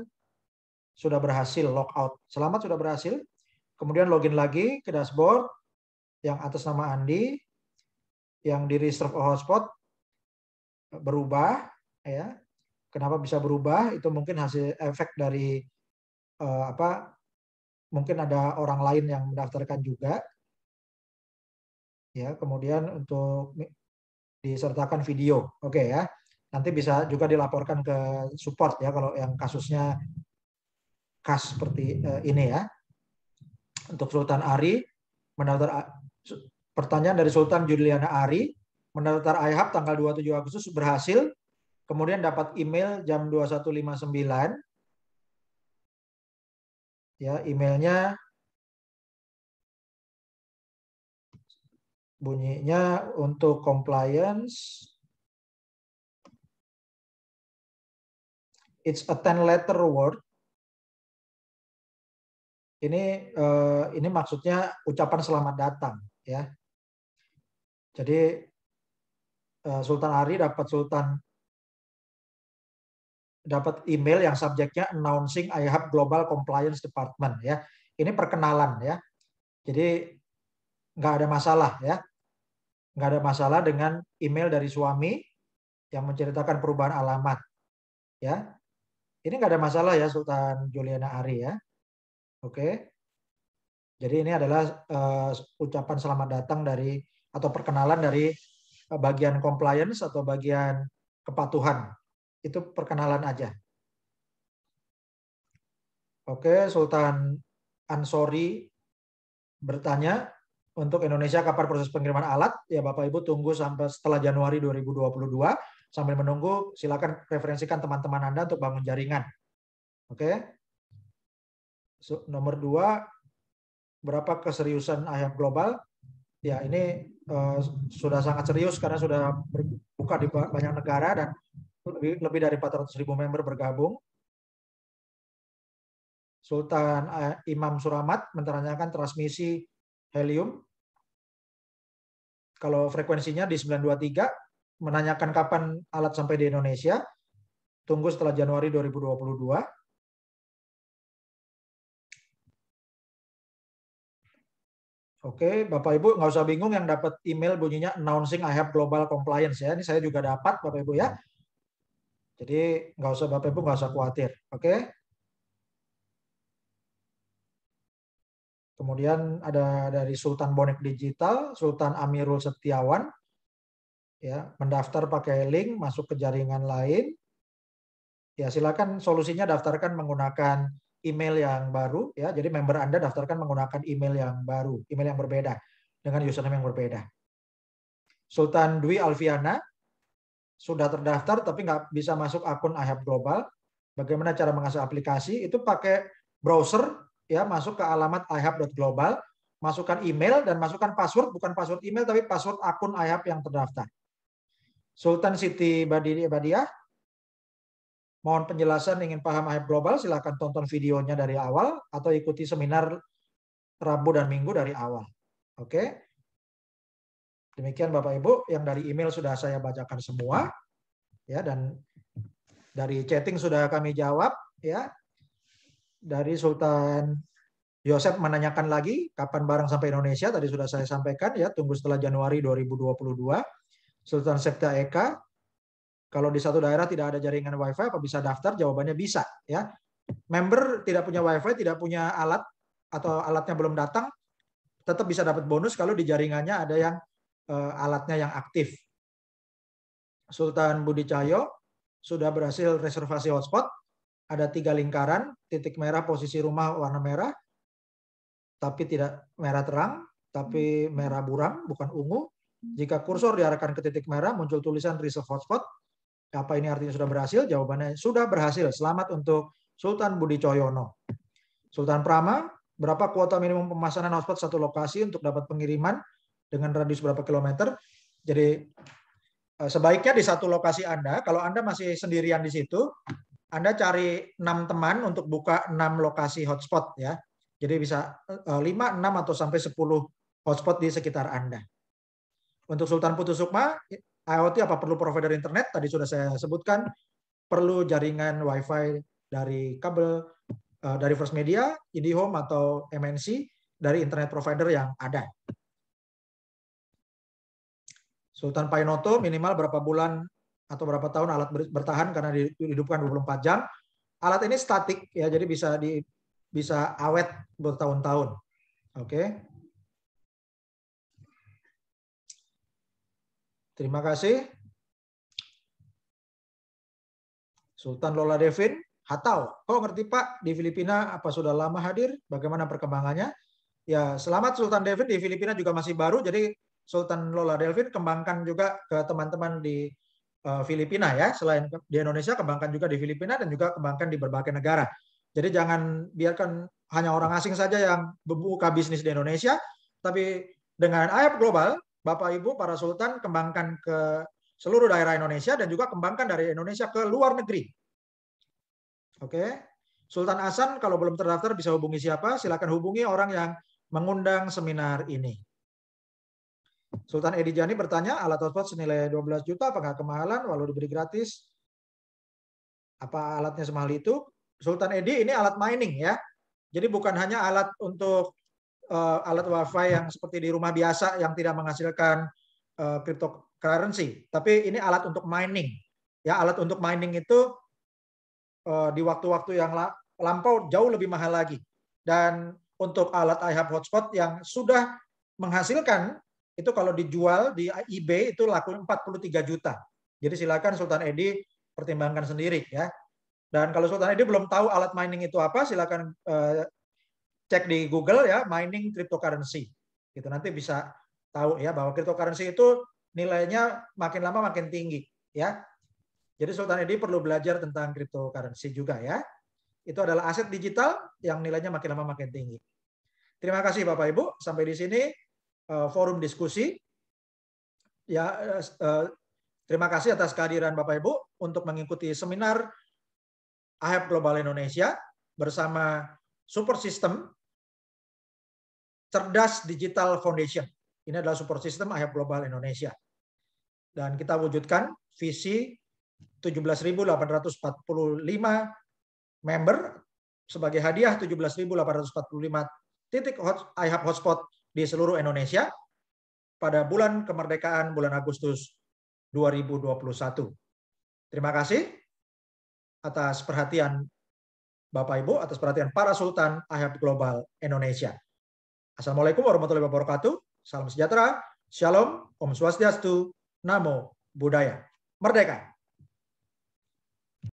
sudah berhasil logout. Selamat sudah berhasil. Kemudian login lagi ke dashboard yang atas nama Andi, yang di reserve hotspot berubah, ya. Kenapa bisa berubah? Itu mungkin hasil efek dari mungkin ada orang lain yang mendaftarkan juga. Ya, kemudian untuk disertakan video. Oke ya. Nanti bisa juga dilaporkan ke support ya kalau yang kasusnya khas seperti ini ya. Untuk Sultan Ari mendaftar, pertanyaan dari Sultan Juliana Ari, mendaftar iHub tanggal 27 Agustus berhasil, kemudian dapat email jam 21.59. Ya, emailnya bunyinya untuk compliance, it's a 10-letter word. Ini maksudnya ucapan selamat datang ya. Jadi Sultan Ari dapat email yang subjeknya announcing iHub Global Compliance Department ya. Ini perkenalan ya. Jadi nggak ada masalah ya. Nggak ada masalah dengan email dari suami yang menceritakan perubahan alamat ya. Ini nggak ada masalah ya Sultan Juliana Ari ya. Oke. Jadi ini adalah ucapan selamat datang dari atau perkenalan dari bagian compliance atau bagian kepatuhan. Itu perkenalan aja. Oke, Sultan Ansori bertanya, untuk Indonesia kapan proses pengiriman alat? Ya Bapak Ibu tunggu sampai setelah Januari 2022. Sambil menunggu, silakan referensikan teman-teman Anda untuk bangun jaringan. Oke. Nomor 2, berapa keseriusan iHub Global? Ya ini sudah sangat serius karena sudah buka di banyak negara dan lebih dari 400.000 member bergabung. Sultan Imam Suramat menanyakan transmisi helium. Kalau frekuensinya di 923, menanyakan kapan alat sampai di Indonesia. Tunggu setelah Januari 2022. Oke, Bapak Ibu nggak usah bingung yang dapat email bunyinya announcing iHub Global Compliance ya. Ini saya juga dapat Bapak Ibu ya. Jadi Bapak Ibu nggak usah khawatir. Oke. Kemudian ada dari Sultan Bonek Digital, Sultan Amirul Setiawan, ya mendaftar pakai link masuk ke jaringan lain. Ya silakan solusinya daftarkan menggunakan email yang baru, ya. Jadi member Anda daftarkan menggunakan email yang baru, email yang berbeda dengan username yang berbeda. Sultan Dwi Alfiana sudah terdaftar tapi nggak bisa masuk akun iHub Global. Bagaimana cara mengakses aplikasi? Itu pakai browser. Ya, masuk ke alamat ihub.global, masukkan email dan masukkan password, bukan password email tapi password akun iHub yang terdaftar. Sultan Siti Badiah, mohon penjelasan ingin paham iHub Global, silakan tonton videonya dari awal atau ikuti seminar Rabu dan Minggu dari awal. Oke. Demikian Bapak Ibu, yang dari email sudah saya bacakan semua. Ya, dan dari chatting sudah kami jawab, ya. Dari Sultan Yosep menanyakan lagi kapan barang sampai Indonesia, tadi sudah saya sampaikan ya, tunggu setelah Januari 2022. Sultan Septa Eka, kalau di satu daerah tidak ada jaringan WiFi apa bisa daftar? Jawabannya bisa ya. Member tidak punya WiFi, tidak punya alat atau alatnya belum datang, tetap bisa dapat bonus kalau di jaringannya ada yang alatnya yang aktif. Sultan Budi Cahyo sudah berhasil reservasi hotspot. Ada 3 lingkaran, titik merah posisi rumah warna merah, tapi tidak merah terang, tapi merah buram, bukan ungu. Jika kursor diarahkan ke titik merah, muncul tulisan reserve hotspot. Apa ini artinya sudah berhasil? Jawabannya sudah berhasil. Selamat untuk Sultan Budi Cahyono. Sultan Prama, berapa kuota minimum pemesanan hotspot satu lokasi untuk dapat pengiriman dengan radius berapa kilometer? Jadi sebaiknya di satu lokasi Anda, kalau Anda masih sendirian di situ, Anda cari 6 teman untuk buka 6 lokasi hotspot ya. Jadi bisa 5, 6 atau sampai 10 hotspot di sekitar Anda. Untuk Sultan Putu Sukma, IoT apa perlu provider internet? Tadi sudah saya sebutkan, perlu jaringan WiFi dari kabel dari First Media, IndiHome atau MNC dari internet provider yang ada. Sultan Painoto minimal berapa bulan atau berapa tahun alat bertahan karena dihidupkan 24 jam. Alat ini statik ya, jadi bisa awet bertahun-tahun. Oke. Terima kasih. Sultan Lola Devin, Hatau. Kok ngerti Pak, di Filipina apa sudah lama hadir? Bagaimana perkembangannya? Ya, selamat Sultan Devin, di Filipina juga masih baru, jadi Sultan Lola Devin kembangkan juga ke teman-teman di Filipina ya. Selain di Indonesia, kembangkan juga di Filipina dan juga kembangkan di berbagai negara. Jadi jangan biarkan hanya orang asing saja yang membuka bisnis di Indonesia, tapi dengan IHAP Global, Bapak Ibu, para Sultan kembangkan ke seluruh daerah Indonesia dan juga kembangkan dari Indonesia ke luar negeri. Oke, Sultan Hasan kalau belum terdaftar bisa hubungi siapa? Silakan hubungi orang yang mengundang seminar ini. Sultan Edi Jani bertanya, alat hotspot senilai 12 juta apakah kemahalan walau diberi gratis? Apa alatnya semahal itu? Sultan Edi ini alat mining ya. Jadi bukan hanya alat untuk alat WiFi yang seperti di rumah biasa yang tidak menghasilkan cryptocurrency, tapi ini alat untuk mining. Ya, alat untuk mining itu di waktu-waktu yang lampau jauh lebih mahal lagi. Dan untuk alat IHAP hotspot yang sudah menghasilkan itu kalau dijual di eBay itu laku 43 juta. Jadi silakan Sultan Edi pertimbangkan sendiri ya. Dan kalau Sultan Edi belum tahu alat mining itu apa, silakan cek di Google ya, mining cryptocurrency. Gitu nanti bisa tahu ya bahwa cryptocurrency itu nilainya makin lama makin tinggi ya. Jadi Sultan Edi perlu belajar tentang cryptocurrency juga ya. Itu adalah aset digital yang nilainya makin lama makin tinggi. Terima kasih Bapak Ibu, sampai di sini forum diskusi. Ya, terima kasih atas kehadiran Bapak Ibu untuk mengikuti seminar IHAP Global Indonesia bersama Support System Cerdas Digital Foundation. Ini adalah support system IHAP Global Indonesia. Dan kita wujudkan visi 17.845 member sebagai hadiah 17.845 titik IHAP hotspot di seluruh Indonesia pada bulan kemerdekaan bulan Agustus 2021. Terima kasih atas perhatian Bapak Ibu, atas perhatian para Sultan IHAP Global Indonesia. Assalamualaikum warahmatullahi wabarakatuh. Salam sejahtera. Shalom. Om Swastiastu. Namo Buddhaya. Merdeka.